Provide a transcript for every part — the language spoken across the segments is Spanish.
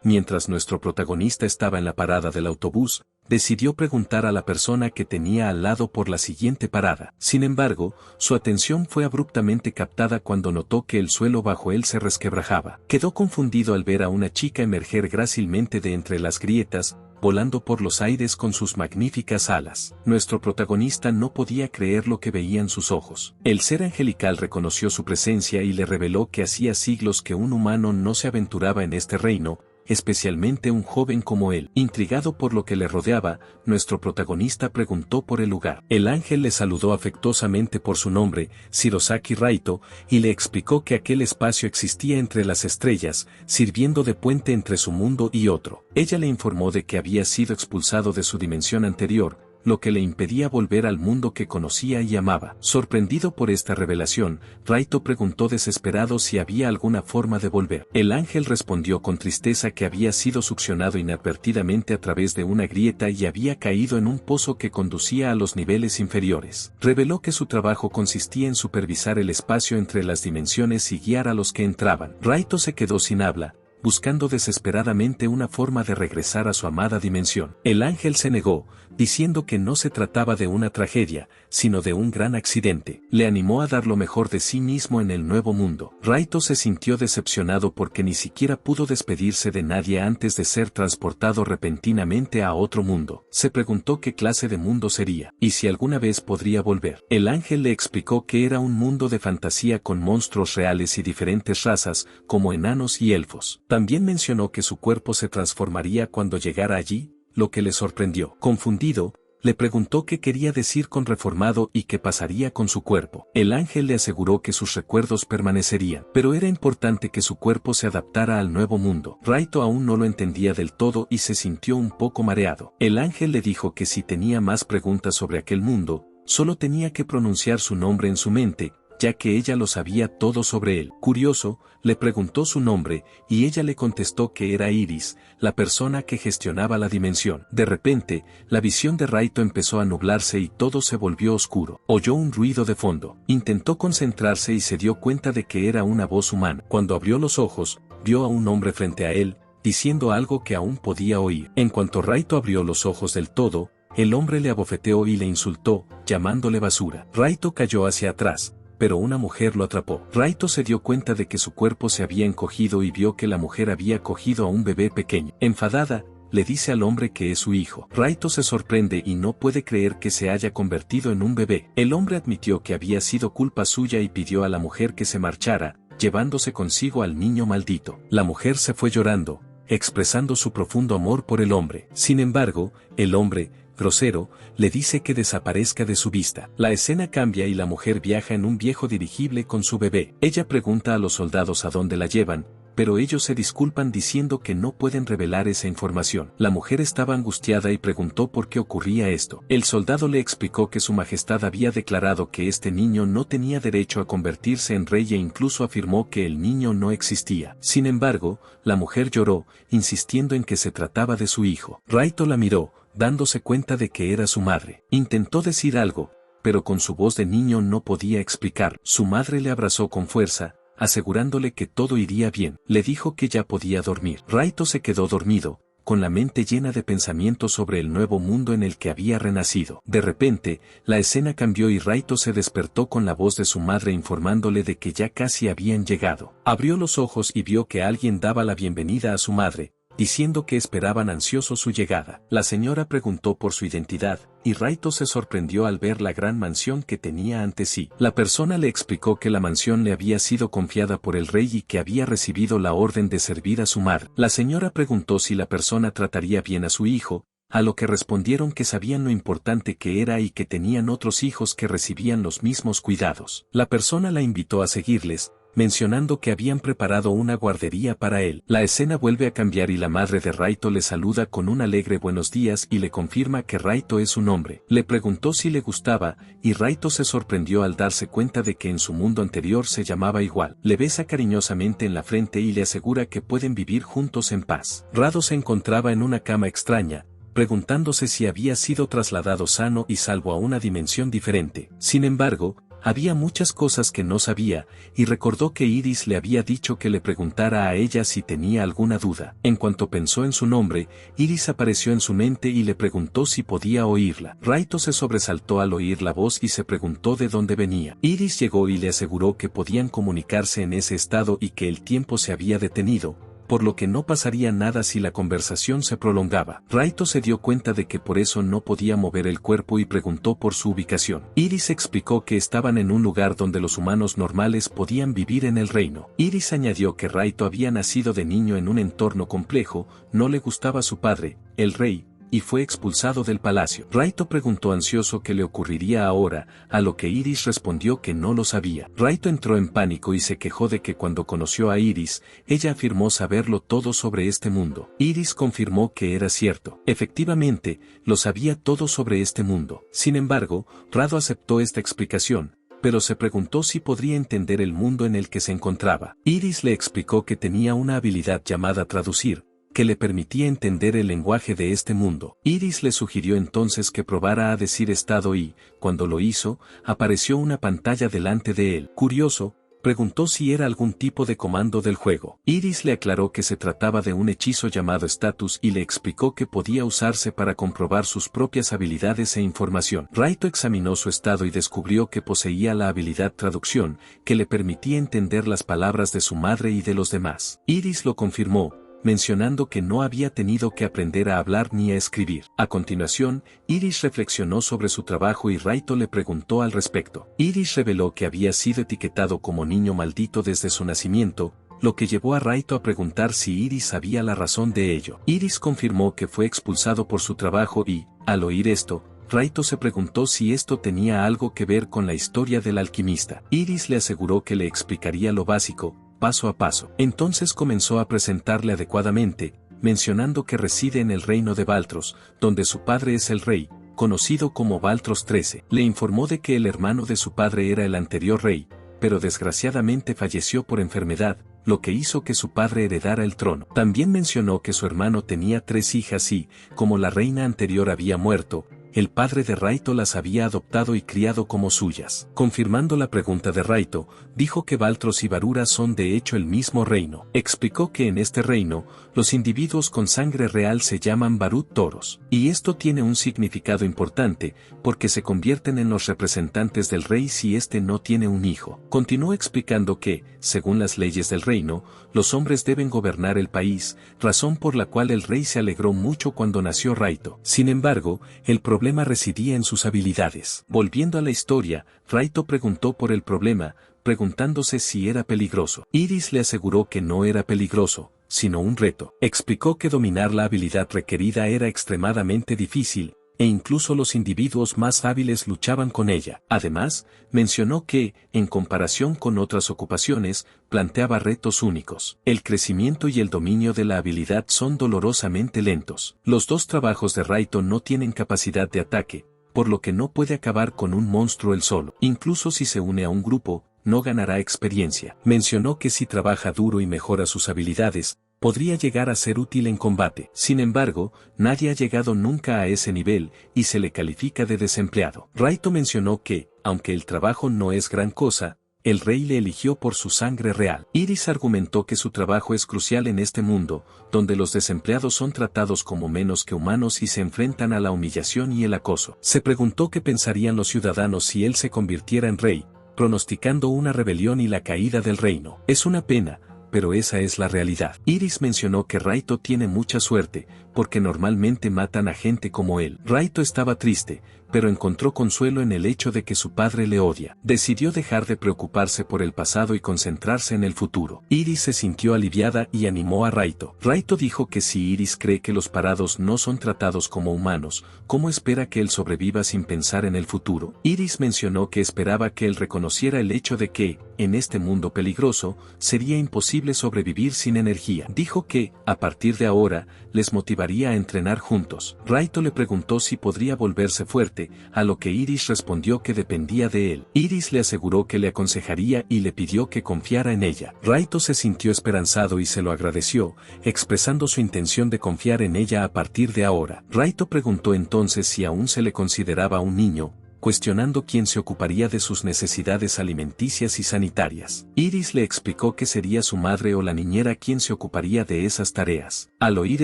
mientras nuestro protagonista estaba en la parada del autobús, decidió preguntar a la persona que tenía al lado por la siguiente parada. Sin embargo, su atención fue abruptamente captada cuando notó que el suelo bajo él se resquebrajaba. Quedó confundido al ver a una chica emerger grácilmente de entre las grietas, volando por los aires con sus magníficas alas. Nuestro protagonista no podía creer lo que veían sus ojos. El ser angelical reconoció su presencia y le reveló que hacía siglos que un humano no se aventuraba en este reino, especialmente un joven como él. Intrigado por lo que le rodeaba, nuestro protagonista preguntó por el lugar. El ángel le saludó afectuosamente por su nombre, Shirosaki Raito, y le explicó que aquel espacio existía entre las estrellas, sirviendo de puente entre su mundo y otro. Ella le informó de que había sido expulsado de su dimensión anterior, lo que le impedía volver al mundo que conocía y amaba. Sorprendido por esta revelación, Raito preguntó desesperado si había alguna forma de volver. El ángel respondió con tristeza que había sido succionado inadvertidamente a través de una grieta y había caído en un pozo que conducía a los niveles inferiores. Reveló que su trabajo consistía en supervisar el espacio entre las dimensiones y guiar a los que entraban. Raito se quedó sin habla, buscando desesperadamente una forma de regresar a su amada dimensión. El ángel se negó, diciendo que no se trataba de una tragedia, sino de un gran accidente. Le animó a dar lo mejor de sí mismo en el nuevo mundo. Raito se sintió decepcionado porque ni siquiera pudo despedirse de nadie antes de ser transportado repentinamente a otro mundo. Se preguntó qué clase de mundo sería, y si alguna vez podría volver. El ángel le explicó que era un mundo de fantasía con monstruos reales y diferentes razas, como enanos y elfos. También mencionó que su cuerpo se transformaría cuando llegara allí, lo que le sorprendió. Confundido, le preguntó qué quería decir con reformado y qué pasaría con su cuerpo. El ángel le aseguró que sus recuerdos permanecerían, pero era importante que su cuerpo se adaptara al nuevo mundo. Raito aún no lo entendía del todo y se sintió un poco mareado. El ángel le dijo que si tenía más preguntas sobre aquel mundo, solo tenía que pronunciar su nombre en su mente, ya que ella lo sabía todo sobre él. Curioso, le preguntó su nombre, y ella le contestó que era Iris, la persona que gestionaba la dimensión. De repente, la visión de Raito empezó a nublarse y todo se volvió oscuro. Oyó un ruido de fondo. Intentó concentrarse y se dio cuenta de que era una voz humana. Cuando abrió los ojos, vio a un hombre frente a él, diciendo algo que aún podía oír. En cuanto Raito abrió los ojos del todo, el hombre le abofeteó y le insultó, llamándole basura. Raito cayó hacia atrás, pero una mujer lo atrapó. Raito se dio cuenta de que su cuerpo se había encogido y vio que la mujer había cogido a un bebé pequeño. Enfadada, le dice al hombre que es su hijo. Raito se sorprende y no puede creer que se haya convertido en un bebé. El hombre admitió que había sido culpa suya y pidió a la mujer que se marchara, llevándose consigo al niño maldito. La mujer se fue llorando, expresando su profundo amor por el hombre. Sin embargo, el hombre, grosero, le dice que desaparezca de su vista. La escena cambia y la mujer viaja en un viejo dirigible con su bebé. Ella pregunta a los soldados a dónde la llevan, pero ellos se disculpan diciendo que no pueden revelar esa información. La mujer estaba angustiada y preguntó por qué ocurría esto. El soldado le explicó que su majestad había declarado que este niño no tenía derecho a convertirse en rey e incluso afirmó que el niño no existía. Sin embargo, la mujer lloró, insistiendo en que se trataba de su hijo. Raito la miró, dándose cuenta de que era su madre. Intentó decir algo, pero con su voz de niño no podía explicar. Su madre le abrazó con fuerza, asegurándole que todo iría bien. Le dijo que ya podía dormir. Raito se quedó dormido, con la mente llena de pensamientos sobre el nuevo mundo en el que había renacido. De repente, la escena cambió y Raito se despertó con la voz de su madre informándole de que ya casi habían llegado. Abrió los ojos y vio que alguien daba la bienvenida a su madre, diciendo que esperaban ansiosos su llegada. La señora preguntó por su identidad, y Raito se sorprendió al ver la gran mansión que tenía ante sí. La persona le explicó que la mansión le había sido confiada por el rey y que había recibido la orden de servir a su madre. La señora preguntó si la persona trataría bien a su hijo, a lo que respondieron que sabían lo importante que era y que tenían otros hijos que recibían los mismos cuidados. La persona la invitó a seguirles, mencionando que habían preparado una guardería para él. La escena vuelve a cambiar y la madre de Raito le saluda con un alegre buenos días y le confirma que Raito es su nombre. Le preguntó si le gustaba, y Raito se sorprendió al darse cuenta de que en su mundo anterior se llamaba igual. Le besa cariñosamente en la frente y le asegura que pueden vivir juntos en paz. Rado se encontraba en una cama extraña, preguntándose si había sido trasladado sano y salvo a una dimensión diferente. Sin embargo, Había muchas cosas que no sabía, y recordó que Iris le había dicho que le preguntara a ella si tenía alguna duda. En cuanto pensó en su nombre, Iris apareció en su mente y le preguntó si podía oírla. Raito se sobresaltó al oír la voz y se preguntó de dónde venía. Iris llegó y le aseguró que podían comunicarse en ese estado y que el tiempo se había detenido, por lo que no pasaría nada si la conversación se prolongaba. Raito se dio cuenta de que por eso no podía mover el cuerpo y preguntó por su ubicación. Iris explicó que estaban en un lugar donde los humanos normales podían vivir en el reino. Iris añadió que Raito había nacido de niño en un entorno complejo, no le gustaba su padre, el rey, y fue expulsado del palacio. Raito preguntó ansioso qué le ocurriría ahora, a lo que Iris respondió que no lo sabía. Raito entró en pánico y se quejó de que cuando conoció a Iris, ella afirmó saberlo todo sobre este mundo. Iris confirmó que era cierto. Efectivamente, lo sabía todo sobre este mundo. Sin embargo, Rado aceptó esta explicación, pero se preguntó si podría entender el mundo en el que se encontraba. Iris le explicó que tenía una habilidad llamada traducir, que le permitía entender el lenguaje de este mundo. Iris le sugirió entonces que probara a decir estado y, cuando lo hizo, apareció una pantalla delante de él. Curioso, preguntó si era algún tipo de comando del juego. Iris le aclaró que se trataba de un hechizo llamado status y le explicó que podía usarse para comprobar sus propias habilidades e información. Raito examinó su estado y descubrió que poseía la habilidad traducción, que le permitía entender las palabras de su madre y de los demás. Iris lo confirmó, mencionando que no había tenido que aprender a hablar ni a escribir. A continuación, Iris reflexionó sobre su trabajo y Raito le preguntó al respecto. Iris reveló que había sido etiquetado como niño maldito desde su nacimiento, lo que llevó a Raito a preguntar si Iris sabía la razón de ello. Iris confirmó que fue expulsado por su trabajo y, al oír esto, Raito se preguntó si esto tenía algo que ver con la historia del alquimista. Iris le aseguró que le explicaría lo básico, paso a paso. Entonces comenzó a presentarle adecuadamente, mencionando que reside en el reino de Valtros, donde su padre es el rey, conocido como Valtros XIII. Le informó de que el hermano de su padre era el anterior rey, pero desgraciadamente falleció por enfermedad, lo que hizo que su padre heredara el trono. También mencionó que su hermano tenía 3 hijas y, como la reina anterior había muerto, el padre de Raito las había adoptado y criado como suyas. Confirmando la pregunta de Raito, dijo que Valtros y Varura son de hecho el mismo reino. Explicó que en este reino, los individuos con sangre real se llaman Barut Toros. Y esto tiene un significado importante, porque se convierten en los representantes del rey si éste no tiene un hijo. Continuó explicando que, según las leyes del reino, los hombres deben gobernar el país, razón por la cual el rey se alegró mucho cuando nació Raito. Sin embargo, el problema residía en sus habilidades. Volviendo a la historia, Raito preguntó por el problema, preguntándose si era peligroso. Iris le aseguró que no era peligroso, sino un reto. Explicó que dominar la habilidad requerida era extremadamente difícil, e incluso los individuos más hábiles luchaban con ella. Además, mencionó que, en comparación con otras ocupaciones, planteaba retos únicos. El crecimiento y el dominio de la habilidad son dolorosamente lentos. Los 2 trabajos de Raito no tienen capacidad de ataque, por lo que no puede acabar con un monstruo él solo. Incluso si se une a un grupo, no ganará experiencia. Mencionó que si trabaja duro y mejora sus habilidades, podría llegar a ser útil en combate. Sin embargo, nadie ha llegado nunca a ese nivel, y se le califica de desempleado. Raito mencionó que, aunque el trabajo no es gran cosa, el rey le eligió por su sangre real. Iris argumentó que su trabajo es crucial en este mundo, donde los desempleados son tratados como menos que humanos y se enfrentan a la humillación y el acoso. Se preguntó qué pensarían los ciudadanos si él se convirtiera en rey, pronosticando una rebelión y la caída del reino. Es una pena, pero esa es la realidad. Iris mencionó que Raito tiene mucha suerte, porque normalmente matan a gente como él. Raito estaba triste, pero encontró consuelo en el hecho de que su padre le odia. Decidió dejar de preocuparse por el pasado y concentrarse en el futuro. Iris se sintió aliviada y animó a Raito. Raito dijo que si Iris cree que los parados no son tratados como humanos, ¿cómo espera que él sobreviva sin pensar en el futuro? Iris mencionó que esperaba que él reconociera el hecho de que, en este mundo peligroso, sería imposible sobrevivir sin energía. Dijo que, a partir de ahora, les motivaría a entrenar juntos. Raito le preguntó si podría volverse fuerte, a lo que Iris respondió que dependía de él. Iris le aseguró que le aconsejaría y le pidió que confiara en ella. Raito se sintió esperanzado y se lo agradeció, expresando su intención de confiar en ella a partir de ahora. Raito preguntó entonces si aún se le consideraba un niño, cuestionando quién se ocuparía de sus necesidades alimenticias y sanitarias. Iris le explicó que sería su madre o la niñera quien se ocuparía de esas tareas. Al oír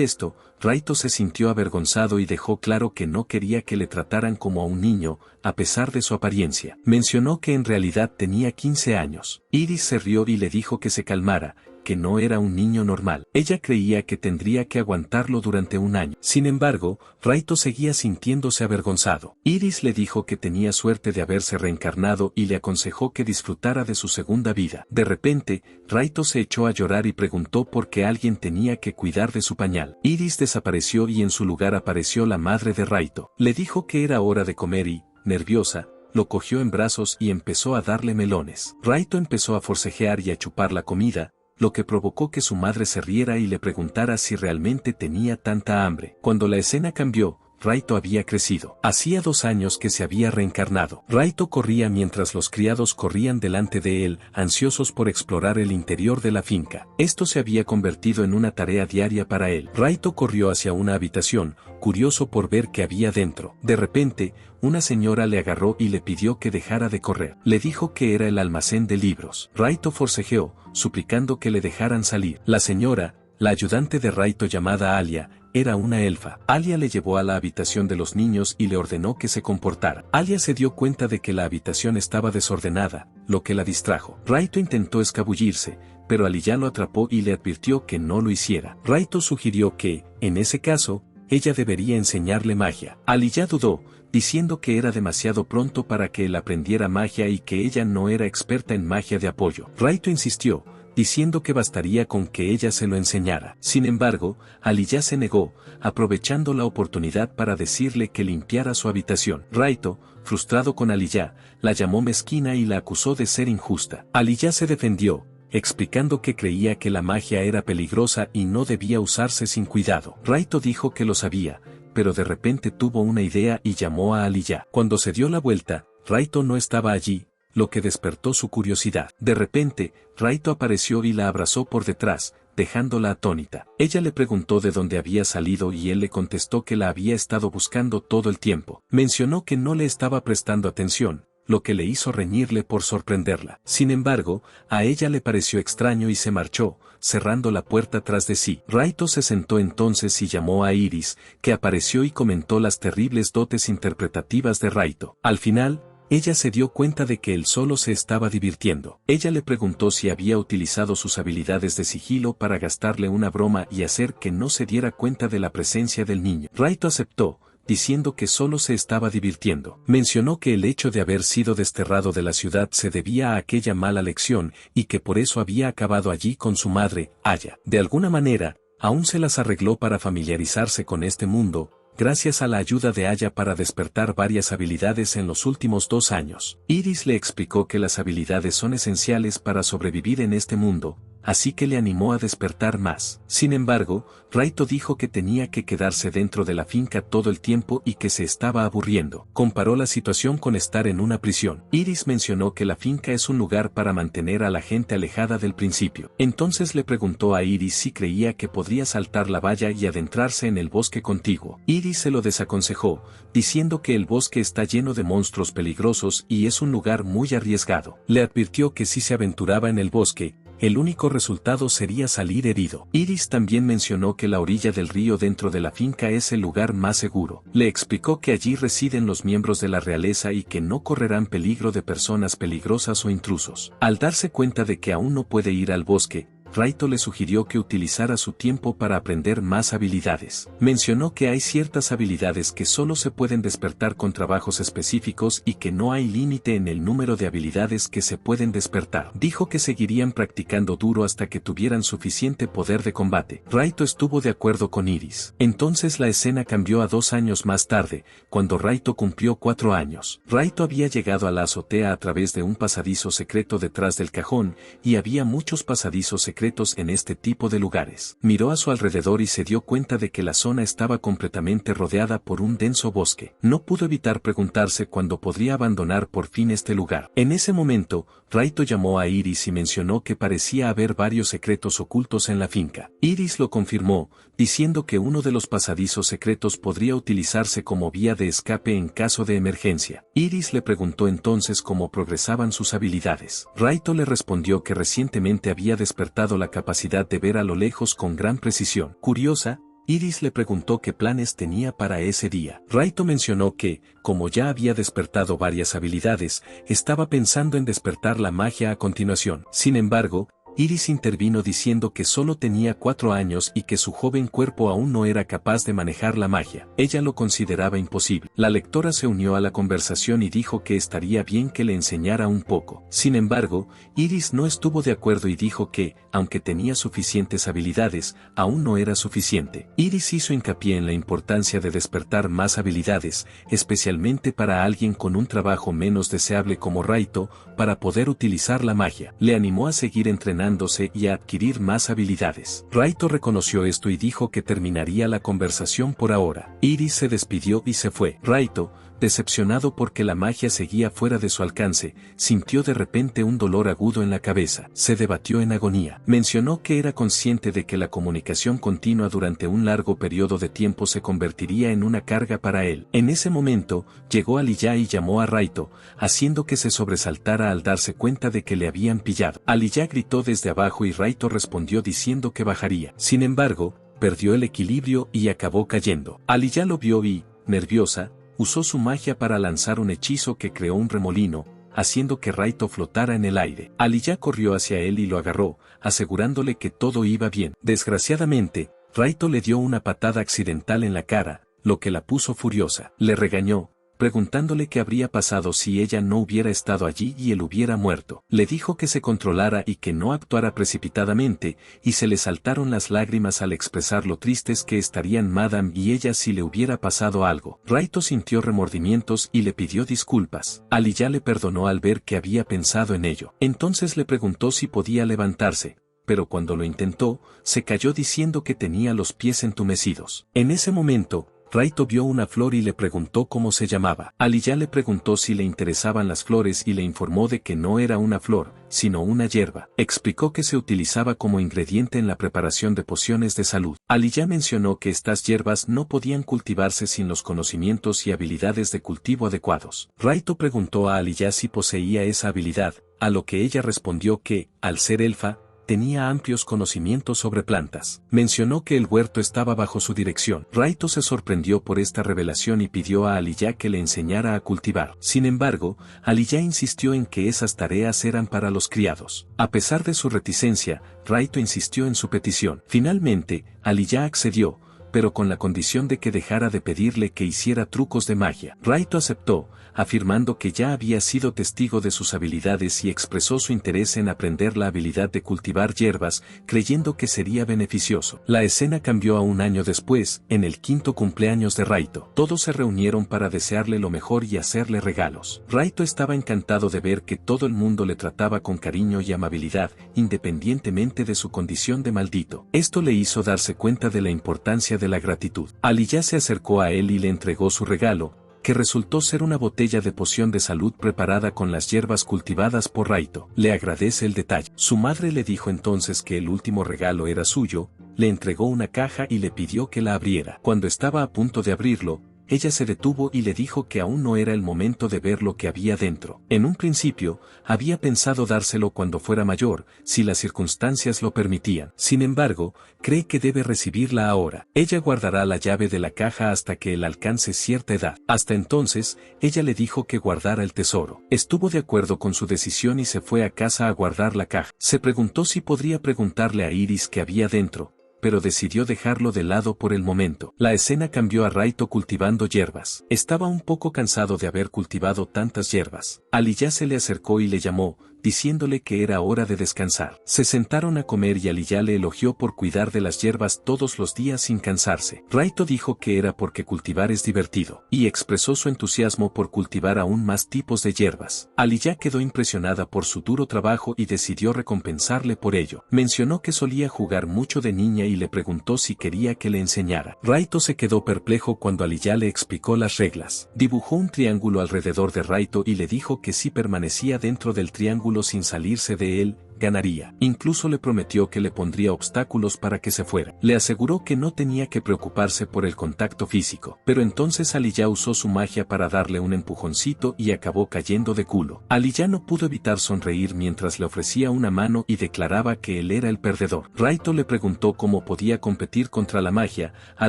esto, Raito se sintió avergonzado y dejó claro que no quería que le trataran como a un niño, a pesar de su apariencia. Mencionó que en realidad tenía 15 años. Iris se rió y le dijo que se calmara, que no era un niño normal. Ella creía que tendría que aguantarlo durante un año. Sin embargo, Raito seguía sintiéndose avergonzado. Iris le dijo que tenía suerte de haberse reencarnado y le aconsejó que disfrutara de su segunda vida. De repente, Raito se echó a llorar y preguntó por qué alguien tenía que cuidar de su pañal. Iris desapareció y en su lugar apareció la madre de Raito. Le dijo que era hora de comer y, nerviosa, lo cogió en brazos y empezó a darle melones. Raito empezó a forcejear y a chupar la comida, lo que provocó que su madre se riera y le preguntara si realmente tenía tanta hambre. Cuando la escena cambió, Raito había crecido. Hacía 2 años que se había reencarnado. Raito corría mientras los criados corrían delante de él, ansiosos por explorar el interior de la finca. Esto se había convertido en una tarea diaria para él. Raito corrió hacia una habitación, curioso por ver qué había dentro. De repente, una señora le agarró y le pidió que dejara de correr. Le dijo que era el almacén de libros. Raito forcejeó, suplicando que le dejaran salir. La señora, la ayudante de Raito llamada Alia, era una elfa. Alia le llevó a la habitación de los niños y le ordenó que se comportara. Alia se dio cuenta de que la habitación estaba desordenada, lo que la distrajo. Raito intentó escabullirse, pero Alia lo atrapó y le advirtió que no lo hiciera. Raito sugirió que, en ese caso, ella debería enseñarle magia. Alia dudó, diciendo que era demasiado pronto para que él aprendiera magia y que ella no era experta en magia de apoyo. Raito insistió, diciendo que bastaría con que ella se lo enseñara. Sin embargo, Alia se negó, aprovechando la oportunidad para decirle que limpiara su habitación. Raito, frustrado con Alia, la llamó mezquina y la acusó de ser injusta. Alia se defendió, explicando que creía que la magia era peligrosa y no debía usarse sin cuidado. Raito dijo que lo sabía, pero de repente tuvo una idea y llamó a Alia. Cuando se dio la vuelta, Raito no estaba allí, lo que despertó su curiosidad. De repente, Raito apareció y la abrazó por detrás, dejándola atónita. Ella le preguntó de dónde había salido y él le contestó que la había estado buscando todo el tiempo. Mencionó que no le estaba prestando atención, lo que le hizo reñirle por sorprenderla. Sin embargo, a ella le pareció extraño y se marchó, cerrando la puerta tras de sí. Raito se sentó entonces y llamó a Iris, que apareció y comentó las terribles dotes interpretativas de Raito. Al final, ella se dio cuenta de que él solo se estaba divirtiendo. Ella le preguntó si había utilizado sus habilidades de sigilo para gastarle una broma y hacer que no se diera cuenta de la presencia del niño. Raito aceptó, diciendo que solo se estaba divirtiendo. Mencionó que el hecho de haber sido desterrado de la ciudad se debía a aquella mala lección y que por eso había acabado allí con su madre, Aya. De alguna manera, aún se las arregló para familiarizarse con este mundo, gracias a la ayuda de Aya para despertar varias habilidades en los últimos 2 años. Iris le explicó que las habilidades son esenciales para sobrevivir en este mundo, así que le animó a despertar más. Sin embargo, Raito dijo que tenía que quedarse dentro de la finca todo el tiempo y que se estaba aburriendo. Comparó la situación con estar en una prisión. Iris mencionó que la finca es un lugar para mantener a la gente alejada del principio. Entonces le preguntó a Iris si creía que podría saltar la valla y adentrarse en el bosque contiguo. Iris se lo desaconsejó, diciendo que el bosque está lleno de monstruos peligrosos y es un lugar muy arriesgado. Le advirtió que si se aventuraba en el bosque, el único resultado sería salir herido. Iris también mencionó que la orilla del río dentro de la finca es el lugar más seguro. Le explicó que allí residen los miembros de la realeza y que no correrán peligro de personas peligrosas o intrusos. Al darse cuenta de que aún no puede ir al bosque, Raito le sugirió que utilizara su tiempo para aprender más habilidades. Mencionó que hay ciertas habilidades que solo se pueden despertar con trabajos específicos y que no hay límite en el número de habilidades que se pueden despertar. Dijo que seguirían practicando duro hasta que tuvieran suficiente poder de combate. Raito estuvo de acuerdo con Iris. Entonces la escena cambió a 2 años más tarde, cuando Raito cumplió 4 años. Raito había llegado a la azotea a través de un pasadizo secreto detrás del cajón, y había muchos pasadizos secretos secretos en este tipo de lugares. Miró a su alrededor y se dio cuenta de que la zona estaba completamente rodeada por un denso bosque. No pudo evitar preguntarse cuándo podría abandonar por fin este lugar. En ese momento, Raito llamó a Iris y mencionó que parecía haber varios secretos ocultos en la finca. Iris lo confirmó, diciendo que uno de los pasadizos secretos podría utilizarse como vía de escape en caso de emergencia. Iris le preguntó entonces cómo progresaban sus habilidades. Raito le respondió que recientemente había despertado la capacidad de ver a lo lejos con gran precisión. Curiosa, Iris le preguntó qué planes tenía para ese día. Raito mencionó que, como ya había despertado varias habilidades, estaba pensando en despertar la magia a continuación. Sin embargo, Iris intervino diciendo que solo tenía 4 años y que su joven cuerpo aún no era capaz de manejar la magia. Ella lo consideraba imposible. La lectora se unió a la conversación y dijo que estaría bien que le enseñara un poco. Sin embargo, Iris no estuvo de acuerdo y dijo que, aunque tenía suficientes habilidades, aún no era suficiente. Iris hizo hincapié en la importancia de despertar más habilidades, especialmente para alguien con un trabajo menos deseable como Raito, para poder utilizar la magia. Le animó a seguir entrenando y a adquirir más habilidades. Raito reconoció esto y dijo que terminaría la conversación por ahora. Iris se despidió y se fue. Raito, decepcionado porque la magia seguía fuera de su alcance, sintió de repente un dolor agudo en la cabeza. Se debatió en agonía. Mencionó que era consciente de que la comunicación continua durante un largo periodo de tiempo se convertiría en una carga para él. En ese momento, llegó Aliyah y llamó a Raito, haciendo que se sobresaltara al darse cuenta de que le habían pillado. Aliyah gritó desde abajo y Raito respondió diciendo que bajaría. Sin embargo, perdió el equilibrio y acabó cayendo. Aliyah lo vio y, nerviosa, usó su magia para lanzar un hechizo que creó un remolino, haciendo que Raito flotara en el aire. Aliyah corrió hacia él y lo agarró, asegurándole que todo iba bien. Desgraciadamente, Raito le dio una patada accidental en la cara, lo que la puso furiosa. Le regañó, preguntándole qué habría pasado si ella no hubiera estado allí y él hubiera muerto. Le dijo que se controlara y que no actuara precipitadamente, y se le saltaron las lágrimas al expresar lo tristes que estarían Madame y ella si le hubiera pasado algo. Raito sintió remordimientos y le pidió disculpas. Aliyah le perdonó al ver que había pensado en ello. Entonces le preguntó si podía levantarse, pero cuando lo intentó, se cayó diciendo que tenía los pies entumecidos. En ese momento, Raito vio una flor y le preguntó cómo se llamaba. Aliyah le preguntó si le interesaban las flores y le informó de que no era una flor, sino una hierba. Explicó que se utilizaba como ingrediente en la preparación de pociones de salud. Aliyah mencionó que estas hierbas no podían cultivarse sin los conocimientos y habilidades de cultivo adecuados. Raito preguntó a Aliyah si poseía esa habilidad, a lo que ella respondió que, al ser elfa, tenía amplios conocimientos sobre plantas. Mencionó que el huerto estaba bajo su dirección. Raito se sorprendió por esta revelación y pidió a Aliyah que le enseñara a cultivar. Sin embargo, Aliyah insistió en que esas tareas eran para los criados. A pesar de su reticencia, Raito insistió en su petición. Finalmente, Aliyah accedió, pero con la condición de que dejara de pedirle que hiciera trucos de magia. Raito aceptó, afirmando que ya había sido testigo de sus habilidades y expresó su interés en aprender la habilidad de cultivar hierbas, creyendo que sería beneficioso. La escena cambió a un año después, en el 5º cumpleaños de Raito. Todos se reunieron para desearle lo mejor y hacerle regalos. Raito estaba encantado de ver que todo el mundo le trataba con cariño y amabilidad, independientemente de su condición de maldito. Esto le hizo darse cuenta de la importancia de la gratitud. Aliyah se acercó a él y le entregó su regalo, que resultó ser una botella de poción de salud preparada con las hierbas cultivadas por Raito. Le agradece el detalle. Su madre le dijo entonces que el último regalo era suyo, le entregó una caja y le pidió que la abriera. Cuando estaba a punto de abrirlo, ella se detuvo y le dijo que aún no era el momento de ver lo que había dentro. En un principio, había pensado dárselo cuando fuera mayor, si las circunstancias lo permitían. Sin embargo, cree que debe recibirla ahora. Ella guardará la llave de la caja hasta que él alcance cierta edad. Hasta entonces, ella le dijo que guardara el tesoro. Estuvo de acuerdo con su decisión y se fue a casa a guardar la caja. Se preguntó si podría preguntarle a Iris qué había dentro, pero decidió dejarlo de lado por el momento. La escena cambió a Raito cultivando hierbas. Estaba un poco cansado de haber cultivado tantas hierbas. Aliyah se le acercó y le llamó, diciéndole que era hora de descansar. Se sentaron a comer y Aliyah le elogió por cuidar de las hierbas todos los días sin cansarse. Raito dijo que era porque cultivar es divertido, y expresó su entusiasmo por cultivar aún más tipos de hierbas. Aliyah quedó impresionada por su duro trabajo y decidió recompensarle por ello. Mencionó que solía jugar mucho de niña y le preguntó si quería que le enseñara. Raito se quedó perplejo cuando Aliyah le explicó las reglas. Dibujó un triángulo alrededor de Raito y le dijo que si permanecía dentro del triángulo sin salirse de él, ganaría. Incluso le prometió que le pondría obstáculos para que se fuera. Le aseguró que no tenía que preocuparse por el contacto físico. Pero entonces Aliyah usó su magia para darle un empujoncito y acabó cayendo de culo. Aliyah no pudo evitar sonreír mientras le ofrecía una mano y declaraba que él era el perdedor. Raito le preguntó cómo podía competir contra la magia, a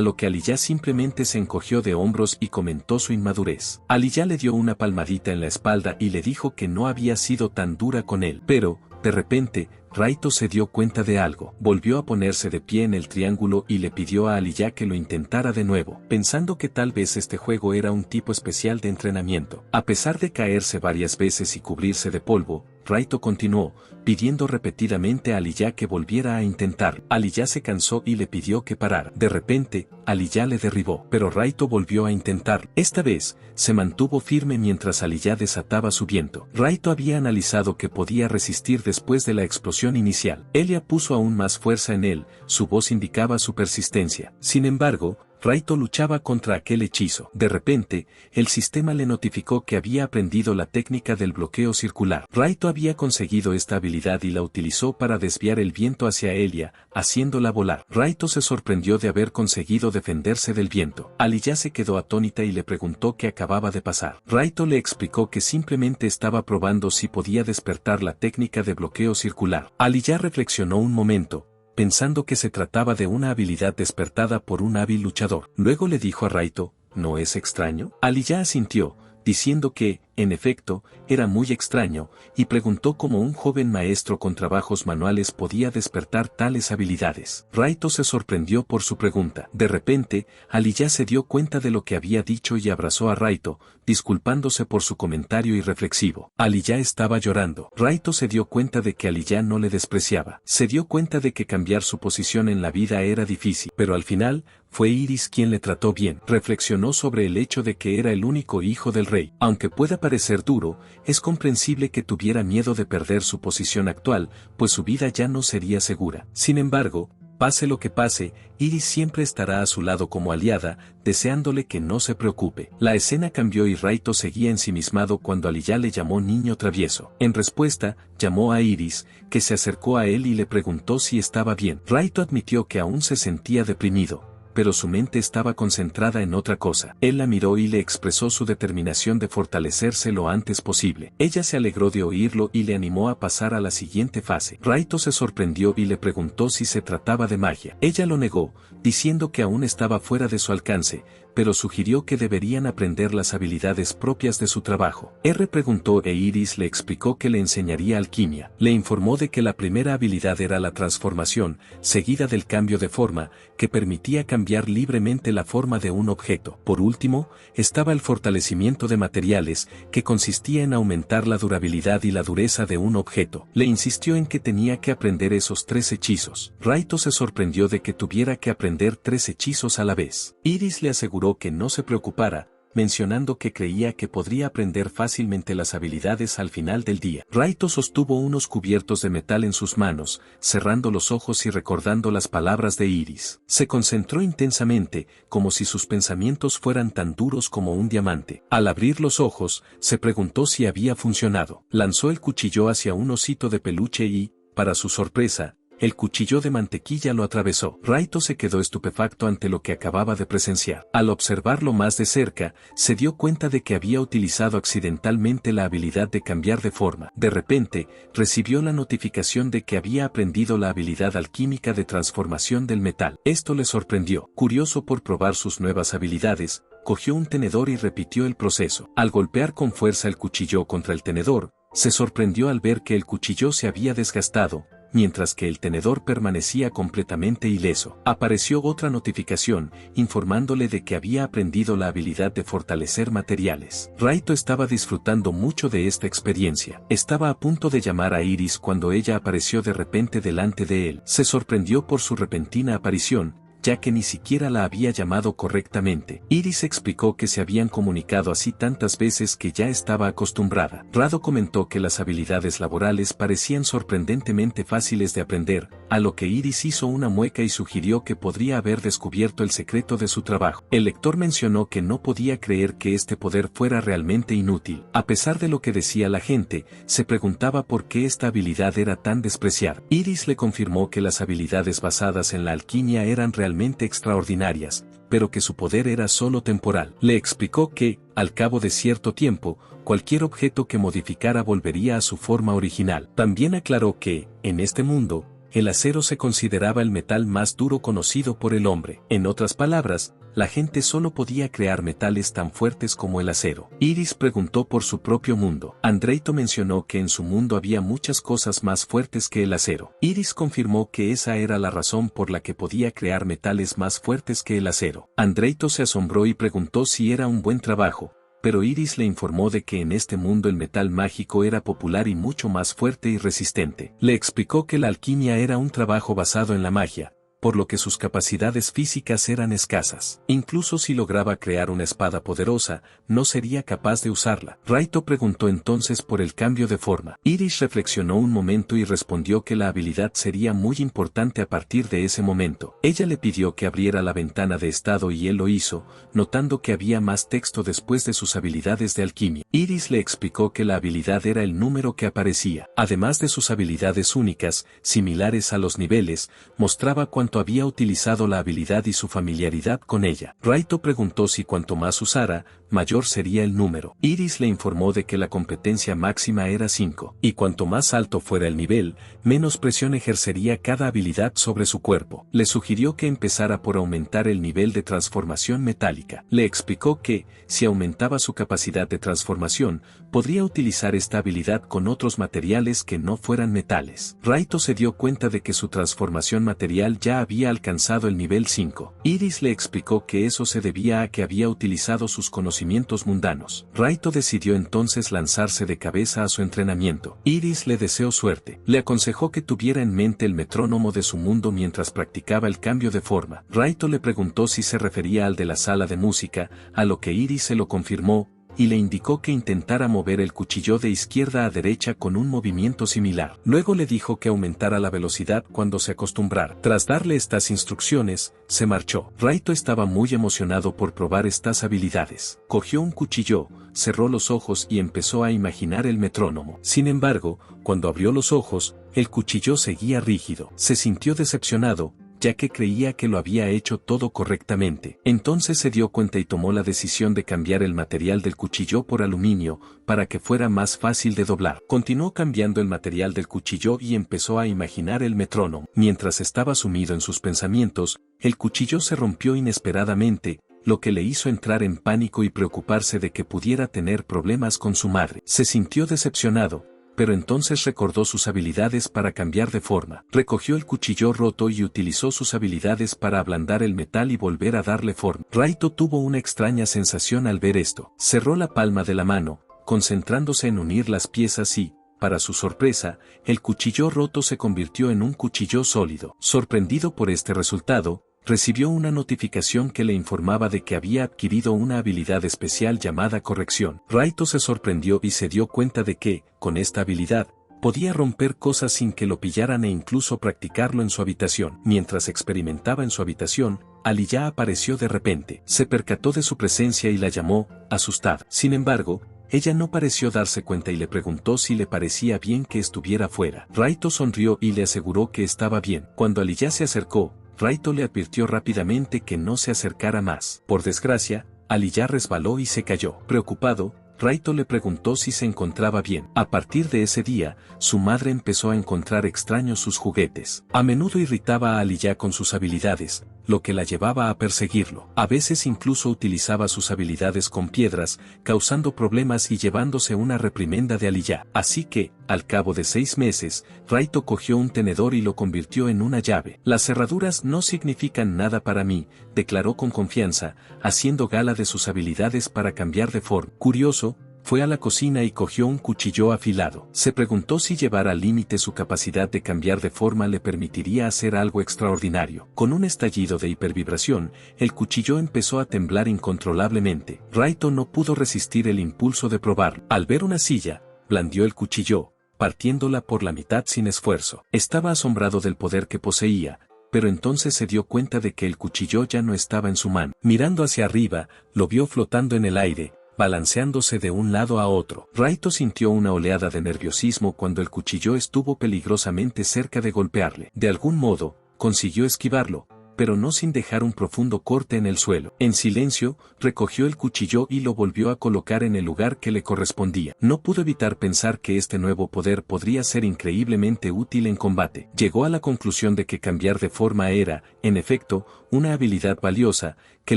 lo que Aliyah simplemente se encogió de hombros y comentó su inmadurez. Aliyah le dio una palmadita en la espalda y le dijo que no había sido tan dura con él. Pero, de repente, Raito se dio cuenta de algo. Volvió a ponerse de pie en el triángulo y le pidió a Aliyah que lo intentara de nuevo, pensando que tal vez este juego era un tipo especial de entrenamiento. A pesar de caerse varias veces y cubrirse de polvo, Raito continuó, pidiendo repetidamente a Aliyah que volviera a intentar. Aliyah se cansó y le pidió que parara. De repente, Aliyah le derribó, pero Raito volvió a intentar. Esta vez, se mantuvo firme mientras Aliyah desataba su viento. Raito había analizado que podía resistir después de la explosión inicial. Ella puso aún más fuerza en él, su voz indicaba su persistencia. Sin embargo, Raito luchaba contra aquel hechizo. De repente, el sistema le notificó que había aprendido la técnica del bloqueo circular. Raito había conseguido esta habilidad y la utilizó para desviar el viento hacia Elia, haciéndola volar. Raito se sorprendió de haber conseguido defenderse del viento. Aliyah se quedó atónita y le preguntó qué acababa de pasar. Raito le explicó que simplemente estaba probando si podía despertar la técnica de bloqueo circular. Aliyah reflexionó un momento, pensando que se trataba de una habilidad despertada por un hábil luchador. Luego le dijo a Raito, ¿no es extraño? Aliyah asintió, diciendo que, en efecto, era muy extraño, y preguntó cómo un joven maestro con trabajos manuales podía despertar tales habilidades. Raito se sorprendió por su pregunta. De repente, Aliyah se dio cuenta de lo que había dicho y abrazó a Raito, disculpándose por su comentario irreflexivo. Aliyah estaba llorando. Raito se dio cuenta de que Aliyah no le despreciaba. Se dio cuenta de que cambiar su posición en la vida era difícil, pero al final, fue Iris quien le trató bien. Reflexionó sobre el hecho de que era el único hijo del rey. Aunque pueda parecer duro, es comprensible que tuviera miedo de perder su posición actual, pues su vida ya no sería segura. Sin embargo, pase lo que pase, Iris siempre estará a su lado como aliada, deseándole que no se preocupe. La escena cambió y Raito seguía ensimismado cuando Aliyah le llamó niño travieso. En respuesta, llamó a Iris, que se acercó a él y le preguntó si estaba bien. Raito admitió que aún se sentía deprimido, pero su mente estaba concentrada en otra cosa. Él la miró y le expresó su determinación de fortalecerse lo antes posible. Ella se alegró de oírlo y le animó a pasar a la siguiente fase. Raito se sorprendió y le preguntó si se trataba de magia. Ella lo negó, diciendo que aún estaba fuera de su alcance, pero sugirió que deberían aprender las habilidades propias de su trabajo. R preguntó e Iris le explicó que le enseñaría alquimia. Le informó de que la primera habilidad era la transformación, seguida del cambio de forma, que permitía cambiar libremente la forma de un objeto. Por último, estaba el fortalecimiento de materiales, que consistía en aumentar la durabilidad y la dureza de un objeto. Le insistió en que tenía que aprender esos 3 hechizos. Raito se sorprendió de que tuviera que aprender 3 hechizos a la vez. Iris le aseguró que no se preocupara, mencionando que creía que podría aprender fácilmente las habilidades al final del día. Raito sostuvo unos cubiertos de metal en sus manos, cerrando los ojos y recordando las palabras de Iris. Se concentró intensamente, como si sus pensamientos fueran tan duros como un diamante. Al abrir los ojos, se preguntó si había funcionado. Lanzó el cuchillo hacia un osito de peluche y, para su sorpresa, el cuchillo de mantequilla lo atravesó. Raito se quedó estupefacto ante lo que acababa de presenciar. Al observarlo más de cerca, se dio cuenta de que había utilizado accidentalmente la habilidad de cambiar de forma. De repente, recibió la notificación de que había aprendido la habilidad alquímica de transformación del metal. Esto le sorprendió. Curioso por probar sus nuevas habilidades, cogió un tenedor y repitió el proceso. Al golpear con fuerza el cuchillo contra el tenedor, se sorprendió al ver que el cuchillo se había desgastado, mientras que el tenedor permanecía completamente ileso. Apareció otra notificación, informándole de que había aprendido la habilidad de fortalecer materiales. Raito estaba disfrutando mucho de esta experiencia. Estaba a punto de llamar a Iris cuando ella apareció de repente delante de él. Se sorprendió por su repentina aparición, ya que ni siquiera la había llamado correctamente. Iris explicó que se habían comunicado así tantas veces que ya estaba acostumbrada. Rado comentó que las habilidades laborales parecían sorprendentemente fáciles de aprender, a lo que Iris hizo una mueca y sugirió que podría haber descubierto el secreto de su trabajo. El lector mencionó que no podía creer que este poder fuera realmente inútil. A pesar de lo que decía la gente, se preguntaba por qué esta habilidad era tan despreciada. Iris le confirmó que las habilidades basadas en la alquimia eran realmente extraordinarias, pero que su poder era solo temporal. Le explicó que, al cabo de cierto tiempo, cualquier objeto que modificara volvería a su forma original. También aclaró que, en este mundo, el acero se consideraba el metal más duro conocido por el hombre. En otras palabras, la gente solo podía crear metales tan fuertes como el acero. Iris preguntó por su propio mundo. Andreito mencionó que en su mundo había muchas cosas más fuertes que el acero. Iris confirmó que esa era la razón por la que podía crear metales más fuertes que el acero. Andreito se asombró y preguntó si era un buen trabajo, pero Iris le informó de que en este mundo el metal mágico era popular y mucho más fuerte y resistente. Le explicó que la alquimia era un trabajo basado en la magia, por lo que sus capacidades físicas eran escasas. Incluso si lograba crear una espada poderosa, no sería capaz de usarla. Raito preguntó entonces por el cambio de forma. Iris reflexionó un momento y respondió que la habilidad sería muy importante a partir de ese momento. Ella le pidió que abriera la ventana de estado y él lo hizo, notando que había más texto después de sus habilidades de alquimia. Iris le explicó que la habilidad era el número que aparecía. Además de sus habilidades únicas, similares a los niveles, mostraba cuánto había utilizado la habilidad y su familiaridad con ella. Raito preguntó si cuanto más usara, mayor sería el número. Iris le informó de que la competencia máxima era 5, y cuanto más alto fuera el nivel, menos presión ejercería cada habilidad sobre su cuerpo. Le sugirió que empezara por aumentar el nivel de transformación metálica. Le explicó que, si aumentaba su capacidad de transformación, podría utilizar esta habilidad con otros materiales que no fueran metales. Raito se dio cuenta de que su transformación material ya había alcanzado el nivel 5. Iris le explicó que eso se debía a que había utilizado sus conocimientos mundanos. Raito decidió entonces lanzarse de cabeza a su entrenamiento. Iris le deseó suerte. Le aconsejó que tuviera en mente el metrónomo de su mundo mientras practicaba el cambio de forma. Raito le preguntó si se refería al de la sala de música, a lo que Iris se lo confirmó, y le indicó que intentara mover el cuchillo de izquierda a derecha con un movimiento similar. Luego le dijo que aumentara la velocidad cuando se acostumbrara. Tras darle estas instrucciones, se marchó. Raito estaba muy emocionado por probar estas habilidades. Cogió un cuchillo, cerró los ojos y empezó a imaginar el metrónomo. Sin embargo, cuando abrió los ojos, el cuchillo seguía rígido. Se sintió decepcionado, ya que creía que lo había hecho todo correctamente. Entonces se dio cuenta y tomó la decisión de cambiar el material del cuchillo por aluminio, para que fuera más fácil de doblar. Continuó cambiando el material del cuchillo y empezó a imaginar el metrónomo. Mientras estaba sumido en sus pensamientos, el cuchillo se rompió inesperadamente, lo que le hizo entrar en pánico y preocuparse de que pudiera tener problemas con su madre. Se sintió decepcionado, pero entonces recordó sus habilidades para cambiar de forma. Recogió el cuchillo roto y utilizó sus habilidades para ablandar el metal y volver a darle forma. Raito tuvo una extraña sensación al ver esto. Cerró la palma de la mano, concentrándose en unir las piezas y, para su sorpresa, el cuchillo roto se convirtió en un cuchillo sólido. Sorprendido por este resultado, recibió una notificación que le informaba de que había adquirido una habilidad especial llamada corrección. Raito se sorprendió y se dio cuenta de que, con esta habilidad, podía romper cosas sin que lo pillaran e incluso practicarlo en su habitación. Mientras experimentaba en su habitación, Aliyah apareció de repente. Se percató de su presencia y la llamó, asustada. Sin embargo, ella no pareció darse cuenta y le preguntó si le parecía bien que estuviera fuera. Raito sonrió y le aseguró que estaba bien. Cuando Aliyah se acercó, Raito le advirtió rápidamente que no se acercara más. Por desgracia, Aliyah resbaló y se cayó. Preocupado, Raito le preguntó si se encontraba bien. A partir de ese día, su madre empezó a encontrar extraños sus juguetes. A menudo irritaba a Aliyah con sus habilidades, lo que la llevaba a perseguirlo. A veces incluso utilizaba sus habilidades con piedras, causando problemas y llevándose una reprimenda de Aliyah. Así que, al cabo de 6 meses, Raito cogió un tenedor y lo convirtió en una llave. Las cerraduras no significan nada para mí, declaró con confianza, haciendo gala de sus habilidades para cambiar de forma. Curioso, fue a la cocina y cogió un cuchillo afilado. Se preguntó si llevar al límite su capacidad de cambiar de forma le permitiría hacer algo extraordinario. Con un estallido de hipervibración, el cuchillo empezó a temblar incontrolablemente. Raito no pudo resistir el impulso de probarlo. Al ver una silla, blandió el cuchillo, partiéndola por la mitad sin esfuerzo. Estaba asombrado del poder que poseía, pero entonces se dio cuenta de que el cuchillo ya no estaba en su mano. Mirando hacia arriba, lo vio flotando en el aire, balanceándose de un lado a otro. Raito sintió una oleada de nerviosismo cuando el cuchillo estuvo peligrosamente cerca de golpearle. De algún modo, consiguió esquivarlo, pero no sin dejar un profundo corte en el suelo. En silencio, recogió el cuchillo y lo volvió a colocar en el lugar que le correspondía. No pudo evitar pensar que este nuevo poder podría ser increíblemente útil en combate. Llegó a la conclusión de que cambiar de forma era, en efecto, una habilidad valiosa, que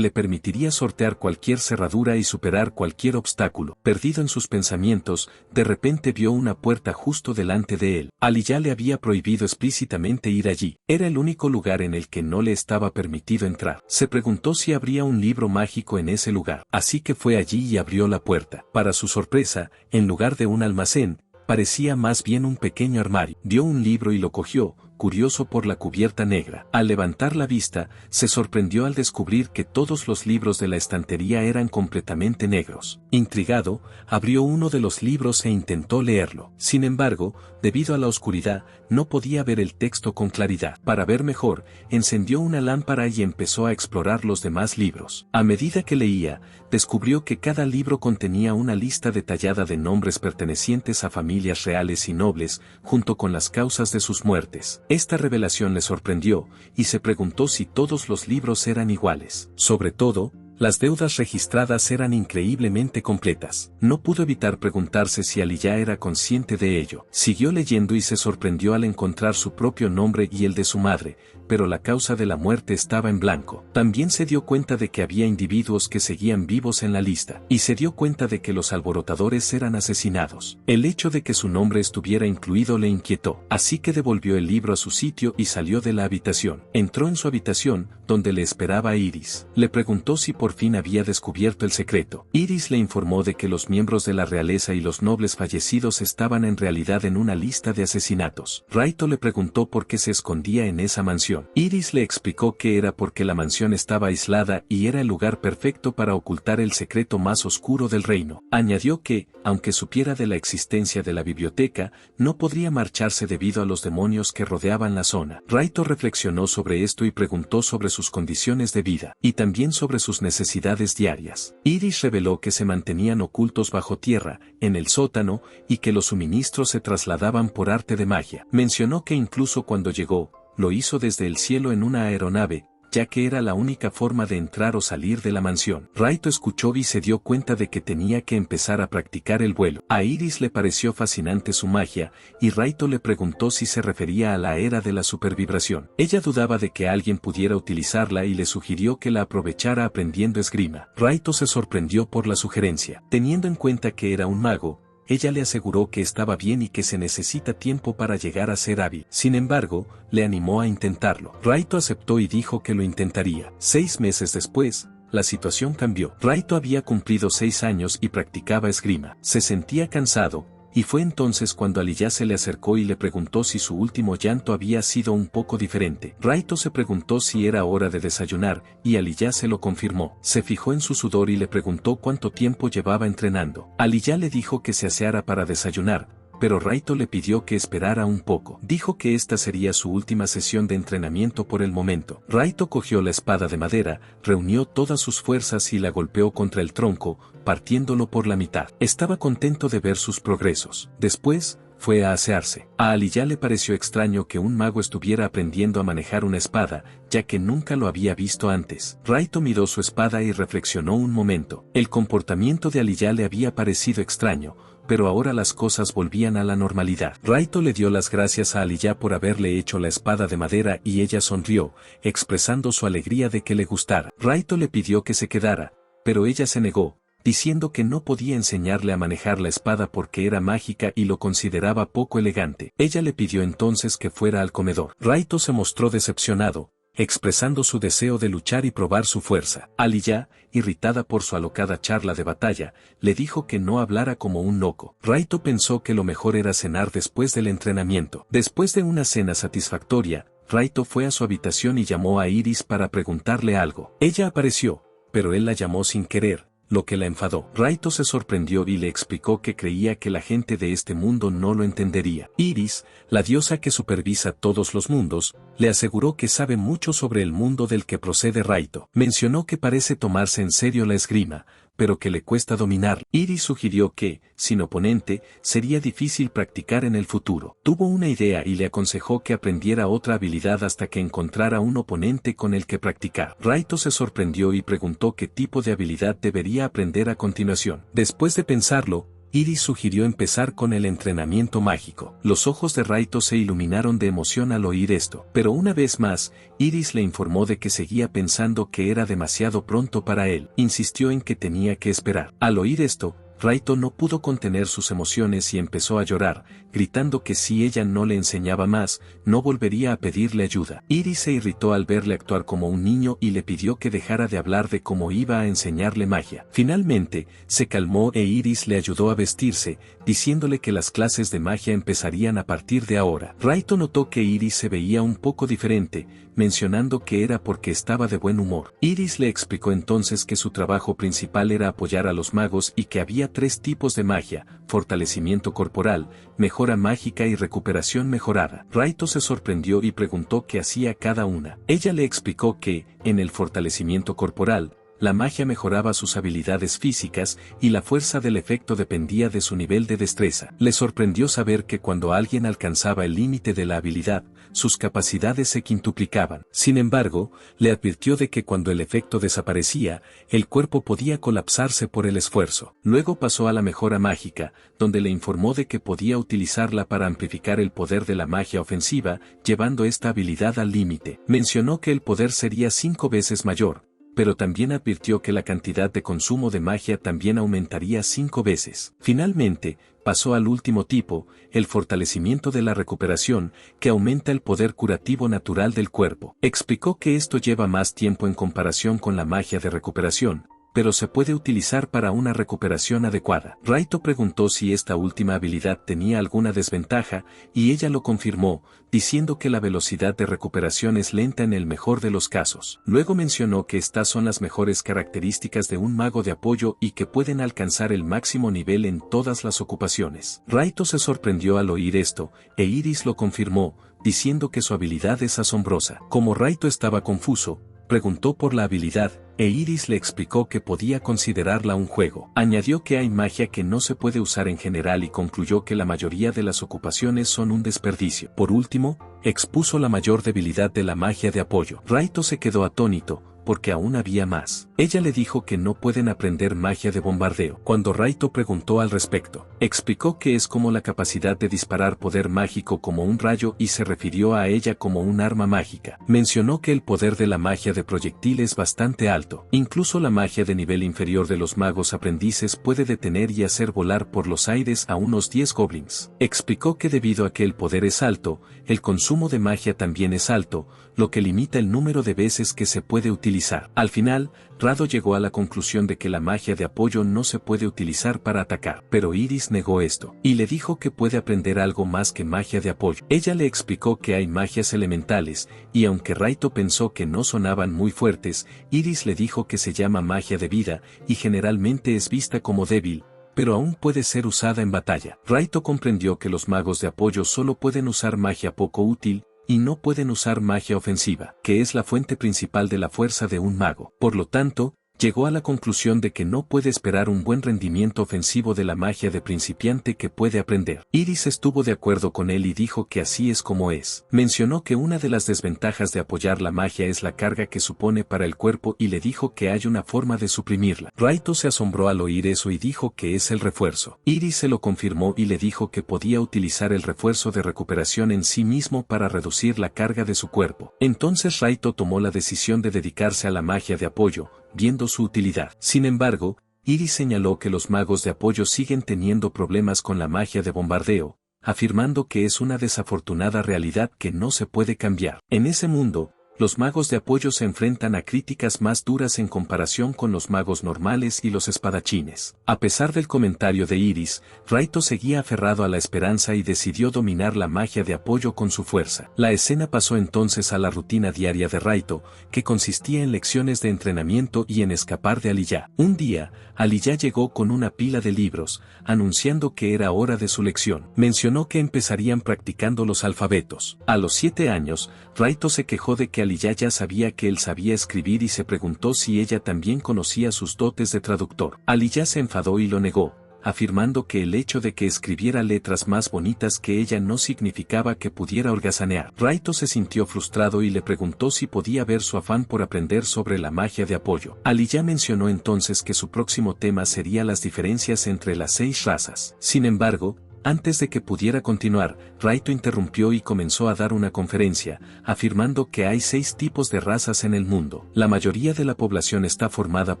le permitiría sortear cualquier cerradura y superar cualquier obstáculo. Perdido en sus pensamientos, de repente vio una puerta justo delante de él. Aliyah le había prohibido explícitamente ir allí. Era el único lugar en el que no le estaba permitido entrar. Se preguntó si habría un libro mágico en ese lugar. Así que fue allí y abrió la puerta. Para su sorpresa, en lugar de un almacén, parecía más bien un pequeño armario. Dio un libro y lo cogió, curioso por la cubierta negra. Al levantar la vista, se sorprendió al descubrir que todos los libros de la estantería eran completamente negros. Intrigado, abrió uno de los libros e intentó leerlo. Sin embargo, debido a la oscuridad, no podía ver el texto con claridad. Para ver mejor, encendió una lámpara y empezó a explorar los demás libros. A medida que leía, descubrió que cada libro contenía una lista detallada de nombres pertenecientes a familias reales y nobles, junto con las causas de sus muertes. Esta revelación le sorprendió, y se preguntó si todos los libros eran iguales. Sobre todo, las deudas registradas eran increíblemente completas. No pudo evitar preguntarse si Aliyah era consciente de ello. Siguió leyendo y se sorprendió al encontrar su propio nombre y el de su madre, pero la causa de la muerte estaba en blanco. También se dio cuenta de que había individuos que seguían vivos en la lista, y se dio cuenta de que los alborotadores eran asesinados. El hecho de que su nombre estuviera incluido le inquietó, así que devolvió el libro a su sitio y salió de la habitación. Entró en su habitación, donde le esperaba Iris. Le preguntó si por fin había descubierto el secreto. Iris le informó de que los miembros de la realeza y los nobles fallecidos estaban en realidad en una lista de asesinatos. Raito le preguntó por qué se escondía en esa mansión. Iris le explicó que era porque la mansión estaba aislada y era el lugar perfecto para ocultar el secreto más oscuro del reino. Añadió que, aunque supiera de la existencia de la biblioteca, no podría marcharse debido a los demonios que rodeaban la zona. Raito reflexionó sobre esto y preguntó sobre sus condiciones de vida, y también sobre sus necesidades diarias. Iris reveló que se mantenían ocultos bajo tierra, en el sótano, y que los suministros se trasladaban por arte de magia. Mencionó que incluso cuando llegó, lo hizo desde el cielo en una aeronave, ya que era la única forma de entrar o salir de la mansión. Raito escuchó y se dio cuenta de que tenía que empezar a practicar el vuelo. A Iris le pareció fascinante su magia, y Raito le preguntó si se refería a la era de la supervibración. Ella dudaba de que alguien pudiera utilizarla y le sugirió que la aprovechara aprendiendo esgrima. Raito se sorprendió por la sugerencia. Teniendo en cuenta que era un mago, ella le aseguró que estaba bien y que se necesita tiempo para llegar a ser hábil. Sin embargo, le animó a intentarlo. Raito aceptó y dijo que lo intentaría. 6 meses después, la situación cambió. Raito había cumplido 6 años y practicaba esgrima. Se sentía cansado, y fue entonces cuando Aliyah se le acercó y le preguntó si su último llanto había sido un poco diferente. Raito se preguntó si era hora de desayunar, y Aliyah se lo confirmó. Se fijó en su sudor y le preguntó cuánto tiempo llevaba entrenando. Aliyah le dijo que se aseara para desayunar, pero Raito le pidió que esperara un poco. Dijo que esta sería su última sesión de entrenamiento por el momento. Raito cogió la espada de madera, reunió todas sus fuerzas y la golpeó contra el tronco, partiéndolo por la mitad. Estaba contento de ver sus progresos. Después, fue a asearse. A Aliyah le pareció extraño que un mago estuviera aprendiendo a manejar una espada, ya que nunca lo había visto antes. Raito miró su espada y reflexionó un momento. El comportamiento de Aliyah le había parecido extraño, pero ahora las cosas volvían a la normalidad. Raito le dio las gracias a Aliyah por haberle hecho la espada de madera y ella sonrió, expresando su alegría de que le gustara. Raito le pidió que se quedara, pero ella se negó, diciendo que no podía enseñarle a manejar la espada porque era mágica y lo consideraba poco elegante. Ella le pidió entonces que fuera al comedor. Raito se mostró decepcionado, expresando su deseo de luchar y probar su fuerza. Aliyah, irritada por su alocada charla de batalla, le dijo que no hablara como un loco. Raito pensó que lo mejor era cenar después del entrenamiento. Después de una cena satisfactoria, Raito fue a su habitación y llamó a Iris para preguntarle algo. Ella apareció, pero él la llamó sin querer, lo que la enfadó. Raito se sorprendió y le explicó que creía que la gente de este mundo no lo entendería. Iris, la diosa que supervisa todos los mundos, le aseguró que sabe mucho sobre el mundo del que procede Raito. Mencionó que parece tomarse en serio la esgrima, pero que le cuesta dominar. Iris sugirió que, sin oponente, sería difícil practicar en el futuro. Tuvo una idea y le aconsejó que aprendiera otra habilidad hasta que encontrara un oponente con el que practicar. Raito se sorprendió y preguntó qué tipo de habilidad debería aprender a continuación. Después de pensarlo, Iris sugirió empezar con el entrenamiento mágico. Los ojos de Raito se iluminaron de emoción al oír esto. Pero una vez más, Iris le informó de que seguía pensando que era demasiado pronto para él. Insistió en que tenía que esperar. Al oír esto, Raito no pudo contener sus emociones y empezó a llorar, gritando que si ella no le enseñaba más, no volvería a pedirle ayuda. Iris se irritó al verle actuar como un niño y le pidió que dejara de hablar de cómo iba a enseñarle magia. Finalmente, se calmó e Iris le ayudó a vestirse, diciéndole que las clases de magia empezarían a partir de ahora. Raito notó que Iris se veía un poco diferente, mencionando que era porque estaba de buen humor. Iris le explicó entonces que su trabajo principal era apoyar a los magos y que había 3 tipos de magia: fortalecimiento corporal, mejora mágica y recuperación mejorada. Raito se sorprendió y preguntó qué hacía cada una. Ella le explicó que, en el fortalecimiento corporal, la magia mejoraba sus habilidades físicas y la fuerza del efecto dependía de su nivel de destreza. Le sorprendió saber que cuando alguien alcanzaba el límite de la habilidad, sus capacidades se quintuplicaban. Sin embargo, le advirtió de que cuando el efecto desaparecía, el cuerpo podía colapsarse por el esfuerzo. Luego pasó a la mejora mágica, donde le informó de que podía utilizarla para amplificar el poder de la magia ofensiva, llevando esta habilidad al límite. Mencionó que el poder sería 5 veces mayor, pero también advirtió que la cantidad de consumo de magia también aumentaría 5 veces. Finalmente, pasó al último tipo, el fortalecimiento de la recuperación, que aumenta el poder curativo natural del cuerpo. Explicó que esto lleva más tiempo en comparación con la magia de recuperación, pero se puede utilizar para una recuperación adecuada. Raito preguntó si esta última habilidad tenía alguna desventaja, y ella lo confirmó, diciendo que la velocidad de recuperación es lenta en el mejor de los casos. Luego mencionó que estas son las mejores características de un mago de apoyo y que pueden alcanzar el máximo nivel en todas las ocupaciones. Raito se sorprendió al oír esto, e Iris lo confirmó, diciendo que su habilidad es asombrosa. Como Raito estaba confuso, preguntó por la habilidad, e Iris le explicó que podía considerarla un juego. Añadió que hay magia que no se puede usar en general y concluyó que la mayoría de las ocupaciones son un desperdicio. Por último, expuso la mayor debilidad de la magia de apoyo. Raito se quedó atónito, porque aún había más. Ella le dijo que no pueden aprender magia de bombardeo. Cuando Raito preguntó al respecto, explicó que es como la capacidad de disparar poder mágico como un rayo y se refirió a ella como un arma mágica. Mencionó que el poder de la magia de proyectil es bastante alto. Incluso la magia de nivel inferior de los magos aprendices puede detener y hacer volar por los aires a unos 10 goblins. Explicó que debido a que el poder es alto, el consumo de magia también es alto, lo que limita el número de veces que se puede utilizar. Al final, Rado llegó a la conclusión de que la magia de apoyo no se puede utilizar para atacar, pero Iris negó esto, y le dijo que puede aprender algo más que magia de apoyo. Ella le explicó que hay magias elementales, y aunque Raito pensó que no sonaban muy fuertes, Iris le dijo que se llama magia de vida, y generalmente es vista como débil, pero aún puede ser usada en batalla. Raito comprendió que los magos de apoyo solo pueden usar magia poco útil, y no pueden usar magia ofensiva, que es la fuente principal de la fuerza de un mago. Por lo tanto, llegó a la conclusión de que no puede esperar un buen rendimiento ofensivo de la magia de principiante que puede aprender. Iris estuvo de acuerdo con él y dijo que así es como es. Mencionó que una de las desventajas de apoyar la magia es la carga que supone para el cuerpo y le dijo que hay una forma de suprimirla. Raito se asombró al oír eso y dijo que es el refuerzo. Iris se lo confirmó y le dijo que podía utilizar el refuerzo de recuperación en sí mismo para reducir la carga de su cuerpo. Entonces Raito tomó la decisión de dedicarse a la magia de apoyo, viendo su utilidad. Sin embargo, Iris señaló que los magos de apoyo siguen teniendo problemas con la magia de bombardeo, afirmando que es una desafortunada realidad que no se puede cambiar. En ese mundo, los magos de apoyo se enfrentan a críticas más duras en comparación con los magos normales y los espadachines. A pesar del comentario de Iris, Raito seguía aferrado a la esperanza y decidió dominar la magia de apoyo con su fuerza. La escena pasó entonces a la rutina diaria de Raito, que consistía en lecciones de entrenamiento y en escapar de Aliyah. Un día, Aliyah llegó con una pila de libros, anunciando que era hora de su lección. Mencionó que empezarían practicando los alfabetos. A los 7 años, Raito se quejó de que Aliyah ya sabía que él sabía escribir y se preguntó si ella también conocía sus dotes de traductor. Aliyah se enfadó y lo negó, afirmando que el hecho de que escribiera letras más bonitas que ella no significaba que pudiera holgazanear. Raito se sintió frustrado y le preguntó si podía ver su afán por aprender sobre la magia de apoyo. Aliyah mencionó entonces que su próximo tema sería las diferencias entre las 6 razas. Sin embargo, antes de que pudiera continuar, Raito interrumpió y comenzó a dar una conferencia, afirmando que hay 6 tipos de razas en el mundo. La mayoría de la población está formada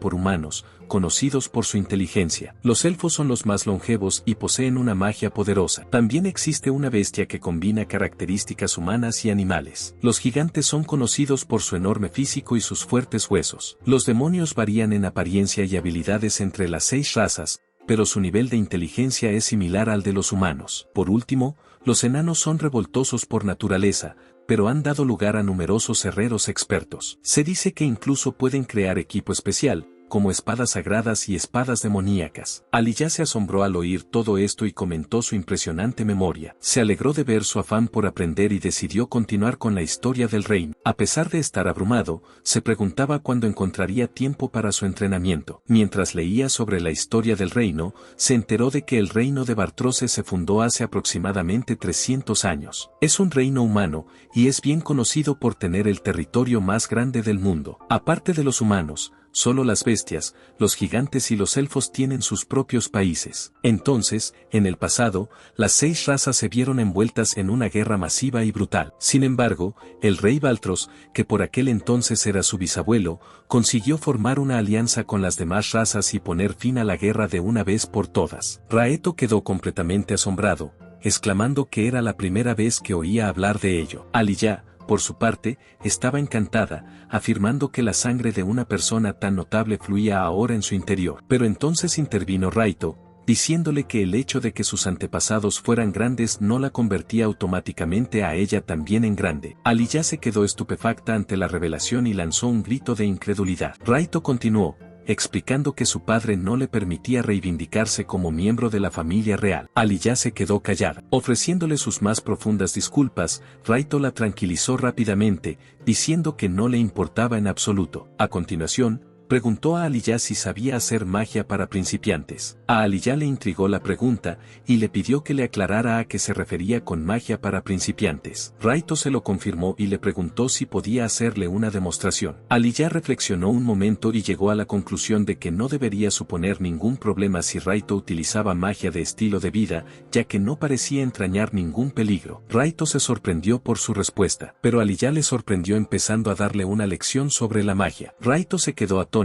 por humanos, conocidos por su inteligencia. Los elfos son los más longevos y poseen una magia poderosa. También existe una bestia que combina características humanas y animales. Los gigantes son conocidos por su enorme físico y sus fuertes huesos. Los demonios varían en apariencia y habilidades entre las 6 razas, pero su nivel de inteligencia es similar al de los humanos. Por último, los enanos son revoltosos por naturaleza, pero han dado lugar a numerosos herreros expertos. Se dice que incluso pueden crear equipo especial, como espadas sagradas y espadas demoníacas. Aliyah se asombró al oír todo esto y comentó su impresionante memoria. Se alegró de ver su afán por aprender y decidió continuar con la historia del reino. A pesar de estar abrumado, se preguntaba cuándo encontraría tiempo para su entrenamiento. Mientras leía sobre la historia del reino, se enteró de que el reino de Bartroce se fundó hace aproximadamente 300 años. Es un reino humano, y es bien conocido por tener el territorio más grande del mundo. Aparte de los humanos, solo las bestias, los gigantes y los elfos tienen sus propios países. Entonces, en el pasado, las 6 razas se vieron envueltas en una guerra masiva y brutal. Sin embargo, el rey Baltros, que por aquel entonces era su bisabuelo, consiguió formar una alianza con las demás razas y poner fin a la guerra de una vez por todas. Raeto quedó completamente asombrado, exclamando que era la primera vez que oía hablar de ello. Aliyah, por su parte, estaba encantada, afirmando que la sangre de una persona tan notable fluía ahora en su interior. Pero entonces intervino Raito, diciéndole que el hecho de que sus antepasados fueran grandes no la convertía automáticamente a ella también en grande. Aliyah se quedó estupefacta ante la revelación y lanzó un grito de incredulidad. Raito continuó, explicando que su padre no le permitía reivindicarse como miembro de la familia real. Aliyah se quedó callada. Ofreciéndole sus más profundas disculpas, Raito la tranquilizó rápidamente, diciendo que no le importaba en absoluto. A continuación, preguntó a Aliyah si sabía hacer magia para principiantes. A Aliyah le intrigó la pregunta, y le pidió que le aclarara a qué se refería con magia para principiantes. Raito se lo confirmó y le preguntó si podía hacerle una demostración. Aliyah reflexionó un momento y llegó a la conclusión de que no debería suponer ningún problema si Raito utilizaba magia de estilo de vida, ya que no parecía entrañar ningún peligro. Raito se sorprendió por su respuesta, pero Aliyah le sorprendió empezando a darle una lección sobre la magia. Raito se quedó atónito,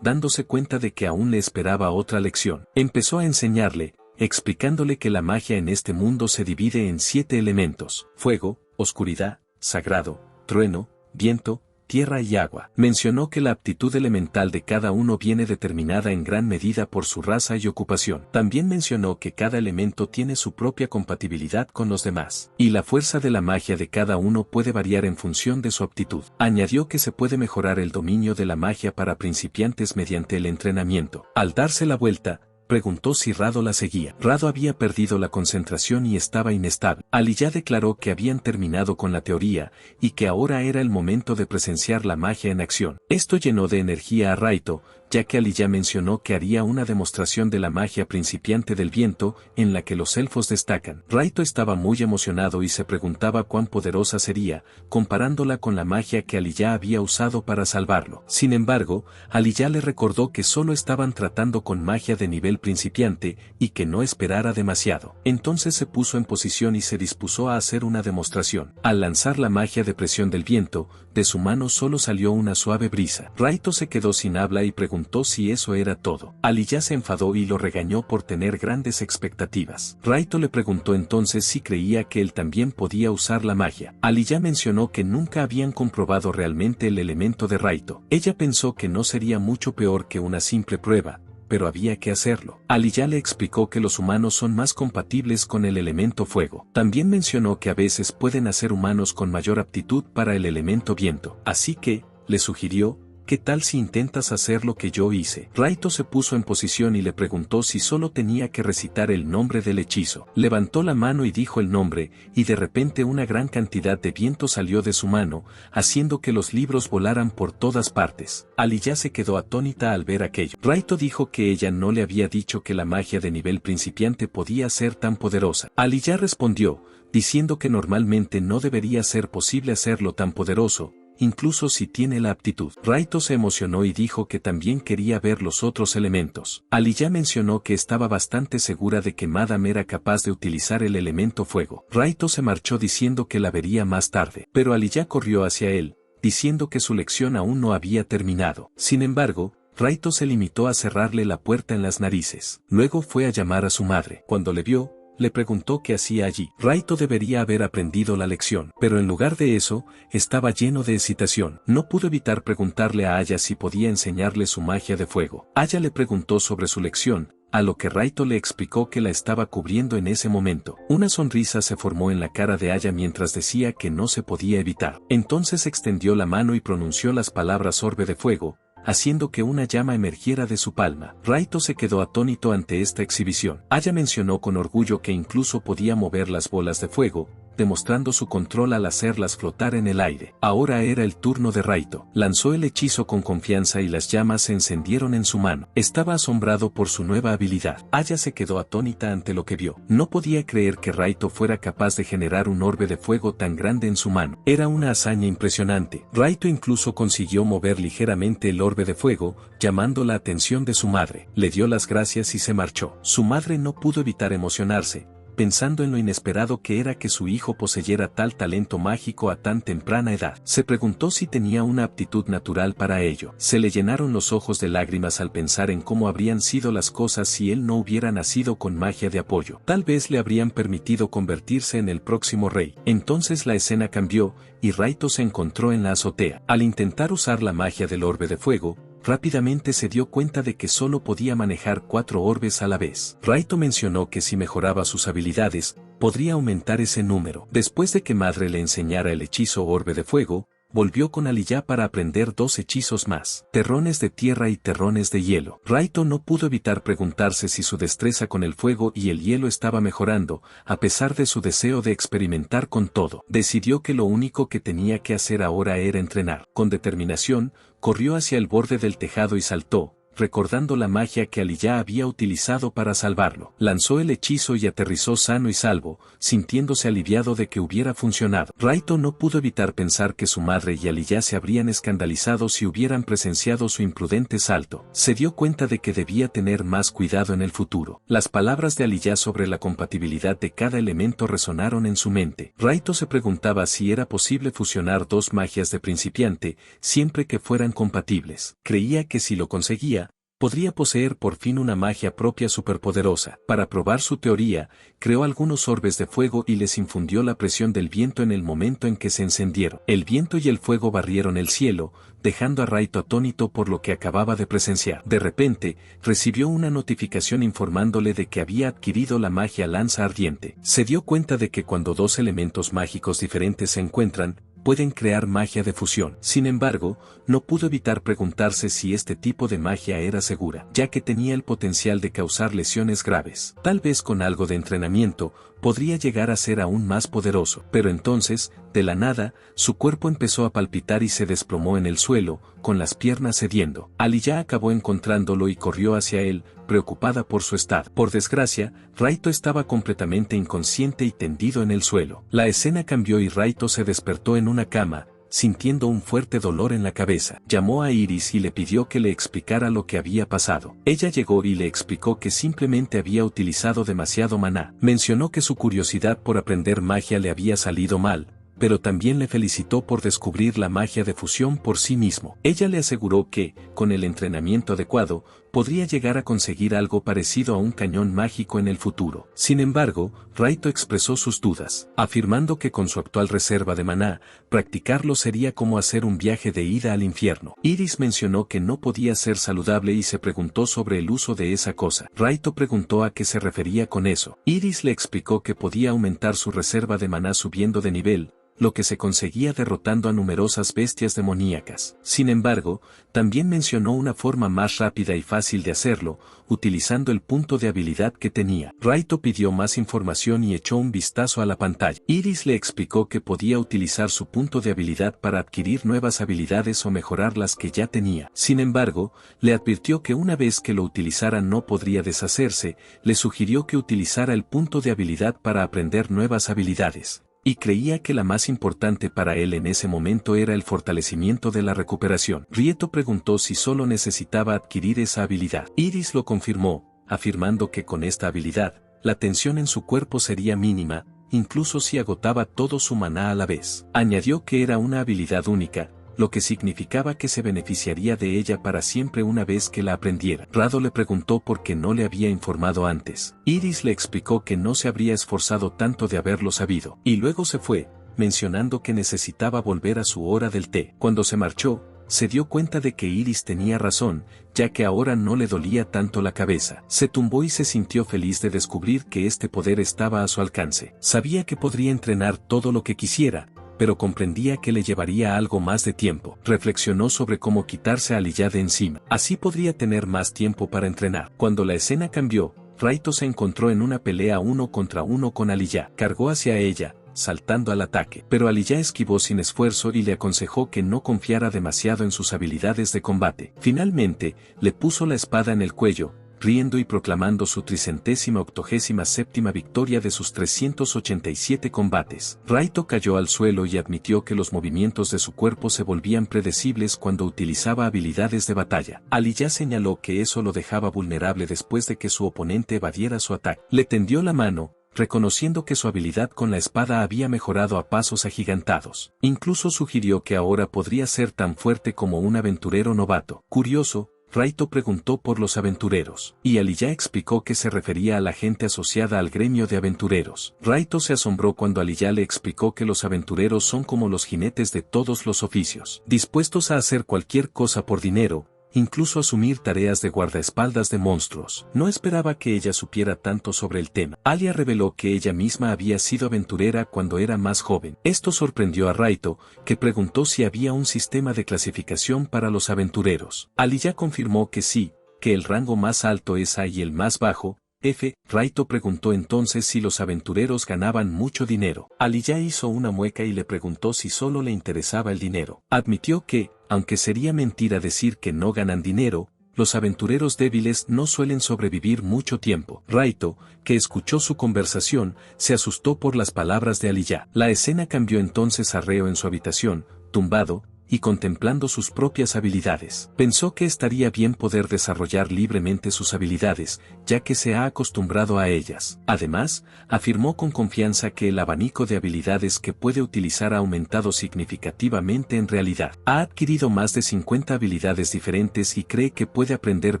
dándose cuenta de que aún le esperaba otra lección. Empezó a enseñarle, explicándole que la magia en este mundo se divide en 7 elementos: fuego, oscuridad, sagrado, trueno, viento, tierra y agua. Mencionó que la aptitud elemental de cada uno viene determinada en gran medida por su raza y ocupación. También mencionó que cada elemento tiene su propia compatibilidad con los demás, y la fuerza de la magia de cada uno puede variar en función de su aptitud. Añadió que se puede mejorar el dominio de la magia para principiantes mediante el entrenamiento. Al darse la vuelta, preguntó si Rado la seguía. Rado había perdido la concentración y estaba inestable. Aliyah declaró que habían terminado con la teoría, y que ahora era el momento de presenciar la magia en acción. Esto llenó de energía a Raito, ya que Ali ya mencionó que haría una demostración de la magia principiante del viento, en la que los elfos destacan. Raito estaba muy emocionado y se preguntaba cuán poderosa sería, comparándola con la magia que Ali ya había usado para salvarlo. Sin embargo, Ali ya le recordó que solo estaban tratando con magia de nivel principiante, y que no esperara demasiado. Entonces se puso en posición y se dispuso a hacer una demostración. Al lanzar la magia de presión del viento, de su mano solo salió una suave brisa. Raito se quedó sin habla y preguntó si eso era todo. Ali ya se enfadó y lo regañó por tener grandes expectativas. Raito le preguntó entonces si creía que él también podía usar la magia. Ali ya mencionó que nunca habían comprobado realmente el elemento de Raito. Ella pensó que no sería mucho peor que una simple prueba, pero había que hacerlo. Ali ya le explicó que los humanos son más compatibles con el elemento fuego. También mencionó que a veces pueden hacer humanos con mayor aptitud para el elemento viento. Así que, le sugirió, ¿qué tal si intentas hacer lo que yo hice? Raito se puso en posición y le preguntó si solo tenía que recitar el nombre del hechizo. Levantó la mano y dijo el nombre, y de repente una gran cantidad de viento salió de su mano, haciendo que los libros volaran por todas partes. Ali ya se quedó atónita al ver aquello. Raito dijo que ella no le había dicho que la magia de nivel principiante podía ser tan poderosa. Ali ya respondió, diciendo que normalmente no debería ser posible hacerlo tan poderoso, incluso si tiene la aptitud. Raito se emocionó y dijo que también quería ver los otros elementos. Ali ya mencionó que estaba bastante segura de que Madame era capaz de utilizar el elemento fuego. Raito se marchó diciendo que la vería más tarde, pero Ali ya corrió hacia él, diciendo que su lección aún no había terminado. Sin embargo, Raito se limitó a cerrarle la puerta en las narices. Luego fue a llamar a su madre. Cuando le vio, le preguntó qué hacía allí. Raito debería haber aprendido la lección, pero en lugar de eso, estaba lleno de excitación. No pudo evitar preguntarle a Aya si podía enseñarle su magia de fuego. Aya le preguntó sobre su lección, a lo que Raito le explicó que la estaba cubriendo en ese momento. Una sonrisa se formó en la cara de Aya mientras decía que no se podía evitar. Entonces extendió la mano y pronunció las palabras orbe de fuego, haciendo que una llama emergiera de su palma. Raito se quedó atónito ante esta exhibición. Aya mencionó con orgullo que incluso podía mover las bolas de fuego, demostrando su control al hacerlas flotar en el aire. Ahora era el turno de Raito. Lanzó el hechizo con confianza y las llamas se encendieron en su mano. Estaba asombrado por su nueva habilidad. Aya se quedó atónita ante lo que vio. No podía creer que Raito fuera capaz de generar un orbe de fuego tan grande en su mano. Era una hazaña impresionante. Raito incluso consiguió mover ligeramente el orbe de fuego, llamando la atención de su madre. Le dio las gracias y se marchó. Su madre no pudo evitar emocionarse, pensando en lo inesperado que era que su hijo poseyera tal talento mágico a tan temprana edad. Se preguntó si tenía una aptitud natural para ello. Se le llenaron los ojos de lágrimas al pensar en cómo habrían sido las cosas si él no hubiera nacido con magia de apoyo. Tal vez le habrían permitido convertirse en el próximo rey. Entonces la escena cambió, y Raito se encontró en la azotea. Al intentar usar la magia del orbe de fuego, rápidamente se dio cuenta de que solo podía manejar 4 orbes a la vez. Raito mencionó que si mejoraba sus habilidades, podría aumentar ese número. Después de que Madre le enseñara el hechizo orbe de fuego, volvió con Ali ya para aprender 2 hechizos más: terrones de tierra y terrones de hielo. Raito no pudo evitar preguntarse si su destreza con el fuego y el hielo estaba mejorando, a pesar de su deseo de experimentar con todo. Decidió que lo único que tenía que hacer ahora era entrenar. Con determinación, corrió hacia el borde del tejado y saltó, recordando la magia que Ali ya había utilizado para salvarlo. Lanzó el hechizo y aterrizó sano y salvo, sintiéndose aliviado de que hubiera funcionado. Raito no pudo evitar pensar que su madre y Ali ya se habrían escandalizado si hubieran presenciado su imprudente salto. Se dio cuenta de que debía tener más cuidado en el futuro. Las palabras de Ali ya sobre la compatibilidad de cada elemento resonaron en su mente. Raito se preguntaba si era posible fusionar 2 magias de principiante, siempre que fueran compatibles. Creía que si lo conseguía, podría poseer por fin una magia propia superpoderosa. Para probar su teoría, creó algunos orbes de fuego y les infundió la presión del viento en el momento en que se encendieron. El viento y el fuego barrieron el cielo, dejando a Raito atónito por lo que acababa de presenciar. De repente, recibió una notificación informándole de que había adquirido la magia lanza ardiente. Se dio cuenta de que cuando 2 elementos mágicos diferentes se encuentran, pueden crear magia de fusión. Sin embargo, no pudo evitar preguntarse si este tipo de magia era segura, ya que tenía el potencial de causar lesiones graves. Tal vez con algo de entrenamiento, podría llegar a ser aún más poderoso. Pero entonces, de la nada, su cuerpo empezó a palpitar y se desplomó en el suelo, con las piernas cediendo. Aliyah acabó encontrándolo y corrió hacia él, preocupada por su estado. Por desgracia, Raito estaba completamente inconsciente y tendido en el suelo. La escena cambió y Raito se despertó en una cama, sintiendo un fuerte dolor en la cabeza. Llamó a Iris y le pidió que le explicara lo que había pasado. Ella llegó y le explicó que simplemente había utilizado demasiado maná. Mencionó que su curiosidad por aprender magia le había salido mal, pero también le felicitó por descubrir la magia de fusión por sí mismo. Ella le aseguró que, con el entrenamiento adecuado, podría llegar a conseguir algo parecido a un cañón mágico en el futuro. Sin embargo, Raito expresó sus dudas, afirmando que con su actual reserva de maná, practicarlo sería como hacer un viaje de ida al infierno. Iris mencionó que no podía ser saludable y se preguntó sobre el uso de esa cosa. Raito preguntó a qué se refería con eso. Iris le explicó que podía aumentar su reserva de maná subiendo de nivel, lo que se conseguía derrotando a numerosas bestias demoníacas. Sin embargo, también mencionó una forma más rápida y fácil de hacerlo, utilizando el punto de habilidad que tenía. Raito pidió más información y echó un vistazo a la pantalla. Iris le explicó que podía utilizar su punto de habilidad para adquirir nuevas habilidades o mejorar las que ya tenía. Sin embargo, le advirtió que una vez que lo utilizara no podría deshacerse, le sugirió que utilizara el punto de habilidad para aprender nuevas habilidades. Y creía que la más importante para él en ese momento era el fortalecimiento de la recuperación. Rieto preguntó si solo necesitaba adquirir esa habilidad. Iris lo confirmó, afirmando que con esta habilidad, la tensión en su cuerpo sería mínima, incluso si agotaba todo su maná a la vez. Añadió que era una habilidad única, lo que significaba que se beneficiaría de ella para siempre una vez que la aprendiera. Rado le preguntó por qué no le había informado antes. Iris le explicó que no se habría esforzado tanto de haberlo sabido, y luego se fue, mencionando que necesitaba volver a su hora del té. Cuando se marchó, se dio cuenta de que Iris tenía razón, ya que ahora no le dolía tanto la cabeza. Se tumbó y se sintió feliz de descubrir que este poder estaba a su alcance. Sabía que podría entrenar todo lo que quisiera, pero comprendía que le llevaría algo más de tiempo. Reflexionó sobre cómo quitarse a Aliyah de encima. Así podría tener más tiempo para entrenar. Cuando la escena cambió, Raito se encontró en una pelea 1 contra 1 con Aliyah. Cargó hacia ella, saltando al ataque. Pero Aliyah esquivó sin esfuerzo y le aconsejó que no confiara demasiado en sus habilidades de combate. Finalmente, le puso la espada en el cuello, riendo y proclamando su 387ª victoria de sus 387 combates. Raito cayó al suelo y admitió que los movimientos de su cuerpo se volvían predecibles cuando utilizaba habilidades de batalla. Aliyah señaló que eso lo dejaba vulnerable después de que su oponente evadiera su ataque. Le tendió la mano, reconociendo que su habilidad con la espada había mejorado a pasos agigantados. Incluso sugirió que ahora podría ser tan fuerte como un aventurero novato. Curioso, Raito preguntó por los aventureros, y Aliyah explicó que se refería a la gente asociada al gremio de aventureros. Raito se asombró cuando Aliyah le explicó que los aventureros son como los jinetes de todos los oficios, dispuestos a hacer cualquier cosa por dinero, incluso asumir tareas de guardaespaldas de monstruos. No esperaba que ella supiera tanto sobre el tema. Alia reveló que ella misma había sido aventurera cuando era más joven. Esto sorprendió a Raito, que preguntó si había un sistema de clasificación para los aventureros. Aliyah confirmó que sí, que el rango más alto es A y el más bajo, F. Raito preguntó entonces si los aventureros ganaban mucho dinero. Aliyah hizo una mueca y le preguntó si solo le interesaba el dinero. Admitió que, aunque sería mentira decir que no ganan dinero, los aventureros débiles no suelen sobrevivir mucho tiempo. Raito, que escuchó su conversación, se asustó por las palabras de Aliyah. La escena cambió entonces a Reo en su habitación, tumbado, y contemplando sus propias habilidades. Pensó que estaría bien poder desarrollar libremente sus habilidades, ya que se ha acostumbrado a ellas. Además, afirmó con confianza que el abanico de habilidades que puede utilizar ha aumentado significativamente en realidad. Ha adquirido más de 50 habilidades diferentes y cree que puede aprender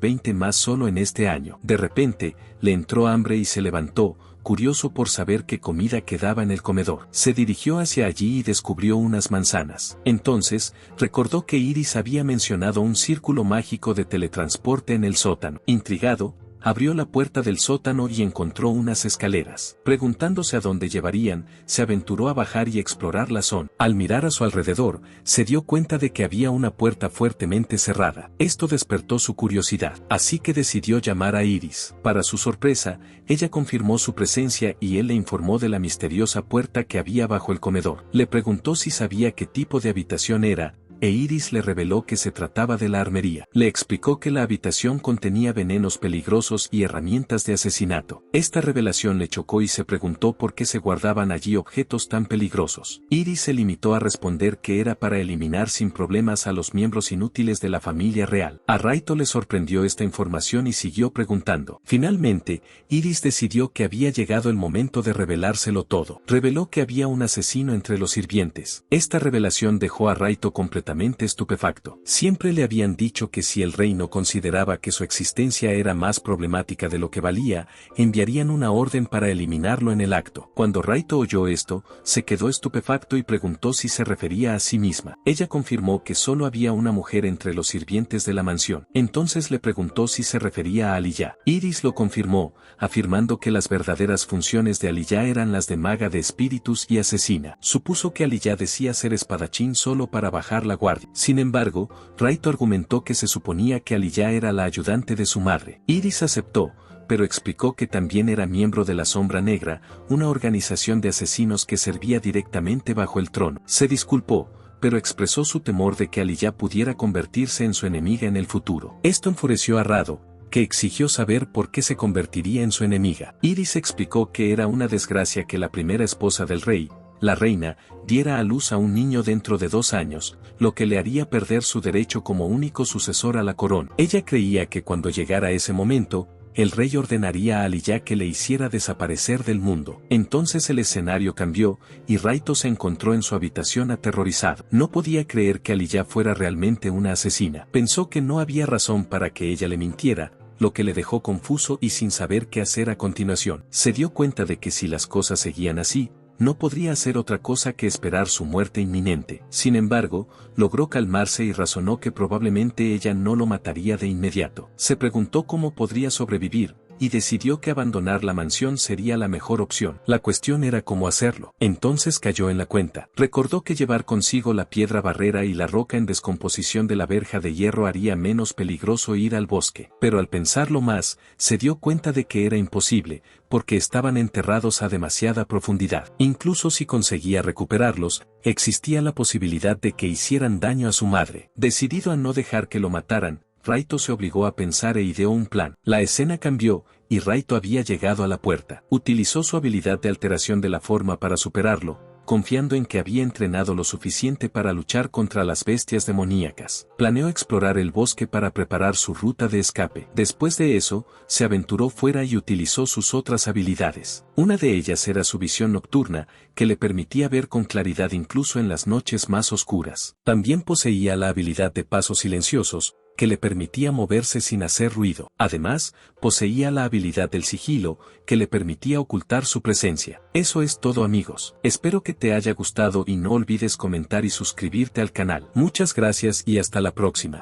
20 más solo en este año. De repente, le entró hambre y se levantó, curioso por saber qué comida quedaba en el comedor. Se dirigió hacia allí y descubrió unas manzanas. Entonces, recordó que Iris había mencionado un círculo mágico de teletransporte en el sótano. Intrigado, Abrió la puerta del sótano y encontró unas escaleras. Preguntándose a dónde llevarían, se aventuró a bajar y explorar la zona. Al mirar a su alrededor, se dio cuenta de que había una puerta fuertemente cerrada. Esto despertó su curiosidad, así que decidió llamar a Iris. Para su sorpresa, ella confirmó su presencia y él le informó de la misteriosa puerta que había bajo el comedor. Le preguntó si sabía qué tipo de habitación era, e Iris le reveló que se trataba de la armería. Le explicó que la habitación contenía venenos peligrosos y herramientas de asesinato. Esta revelación le chocó y se preguntó por qué se guardaban allí objetos tan peligrosos. Iris se limitó a responder que era para eliminar sin problemas a los miembros inútiles de la familia real. A Raito le sorprendió esta información y siguió preguntando. Finalmente, Iris decidió que había llegado el momento de revelárselo todo. Reveló que había un asesino entre los sirvientes. Esta revelación dejó a Raito completamente estupefacto. Siempre le habían dicho que si el reino consideraba que su existencia era más problemática de lo que valía, enviarían una orden para eliminarlo en el acto. Cuando Raito oyó esto, se quedó estupefacto y preguntó si se refería a sí misma. Ella confirmó que solo había una mujer entre los sirvientes de la mansión. Entonces le preguntó si se refería a Aliyah. Iris lo confirmó, afirmando que las verdaderas funciones de Aliyah eran las de maga de espíritus y asesina. Supuso que Aliyah decía ser espadachín solo para bajar la guardia. Sin embargo, Raito argumentó que se suponía que Aliyah era la ayudante de su madre. Iris aceptó, pero explicó que también era miembro de la Sombra Negra, una organización de asesinos que servía directamente bajo el trono. Se disculpó, pero expresó su temor de que Aliyah pudiera convertirse en su enemiga en el futuro. Esto enfureció a Rado, que exigió saber por qué se convertiría en su enemiga. Iris explicó que era una desgracia que la primera esposa del rey, la reina, diera a luz a un niño dentro de 2 años, lo que le haría perder su derecho como único sucesor a la corona. Ella creía que cuando llegara ese momento, el rey ordenaría a Aliyah que le hiciera desaparecer del mundo. Entonces el escenario cambió, y Raito se encontró en su habitación aterrorizado. No podía creer que Aliyah fuera realmente una asesina. Pensó que no había razón para que ella le mintiera, lo que le dejó confuso y sin saber qué hacer a continuación. Se dio cuenta de que si las cosas seguían así, no podría hacer otra cosa que esperar su muerte inminente. Sin embargo, logró calmarse y razonó que probablemente ella no lo mataría de inmediato. Se preguntó cómo podría sobrevivir, y decidió que abandonar la mansión sería la mejor opción. La cuestión era cómo hacerlo. Entonces cayó en la cuenta. Recordó que llevar consigo la piedra barrera y la roca en descomposición de la verja de hierro haría menos peligroso ir al bosque. Pero al pensarlo más, se dio cuenta de que era imposible, porque estaban enterrados a demasiada profundidad. Incluso si conseguía recuperarlos, existía la posibilidad de que hicieran daño a su madre. Decidido a no dejar que lo mataran, Raito se obligó a pensar e ideó un plan. La escena cambió, y Raito había llegado a la puerta. Utilizó su habilidad de alteración de la forma para superarlo, confiando en que había entrenado lo suficiente para luchar contra las bestias demoníacas. Planeó explorar el bosque para preparar su ruta de escape. Después de eso, se aventuró fuera y utilizó sus otras habilidades. Una de ellas era su visión nocturna, que le permitía ver con claridad incluso en las noches más oscuras. También poseía la habilidad de pasos silenciosos, que le permitía moverse sin hacer ruido. Además, poseía la habilidad del sigilo, que le permitía ocultar su presencia. Eso es todo, amigos. Espero que te haya gustado y no olvides comentar y suscribirte al canal. Muchas gracias y hasta la próxima.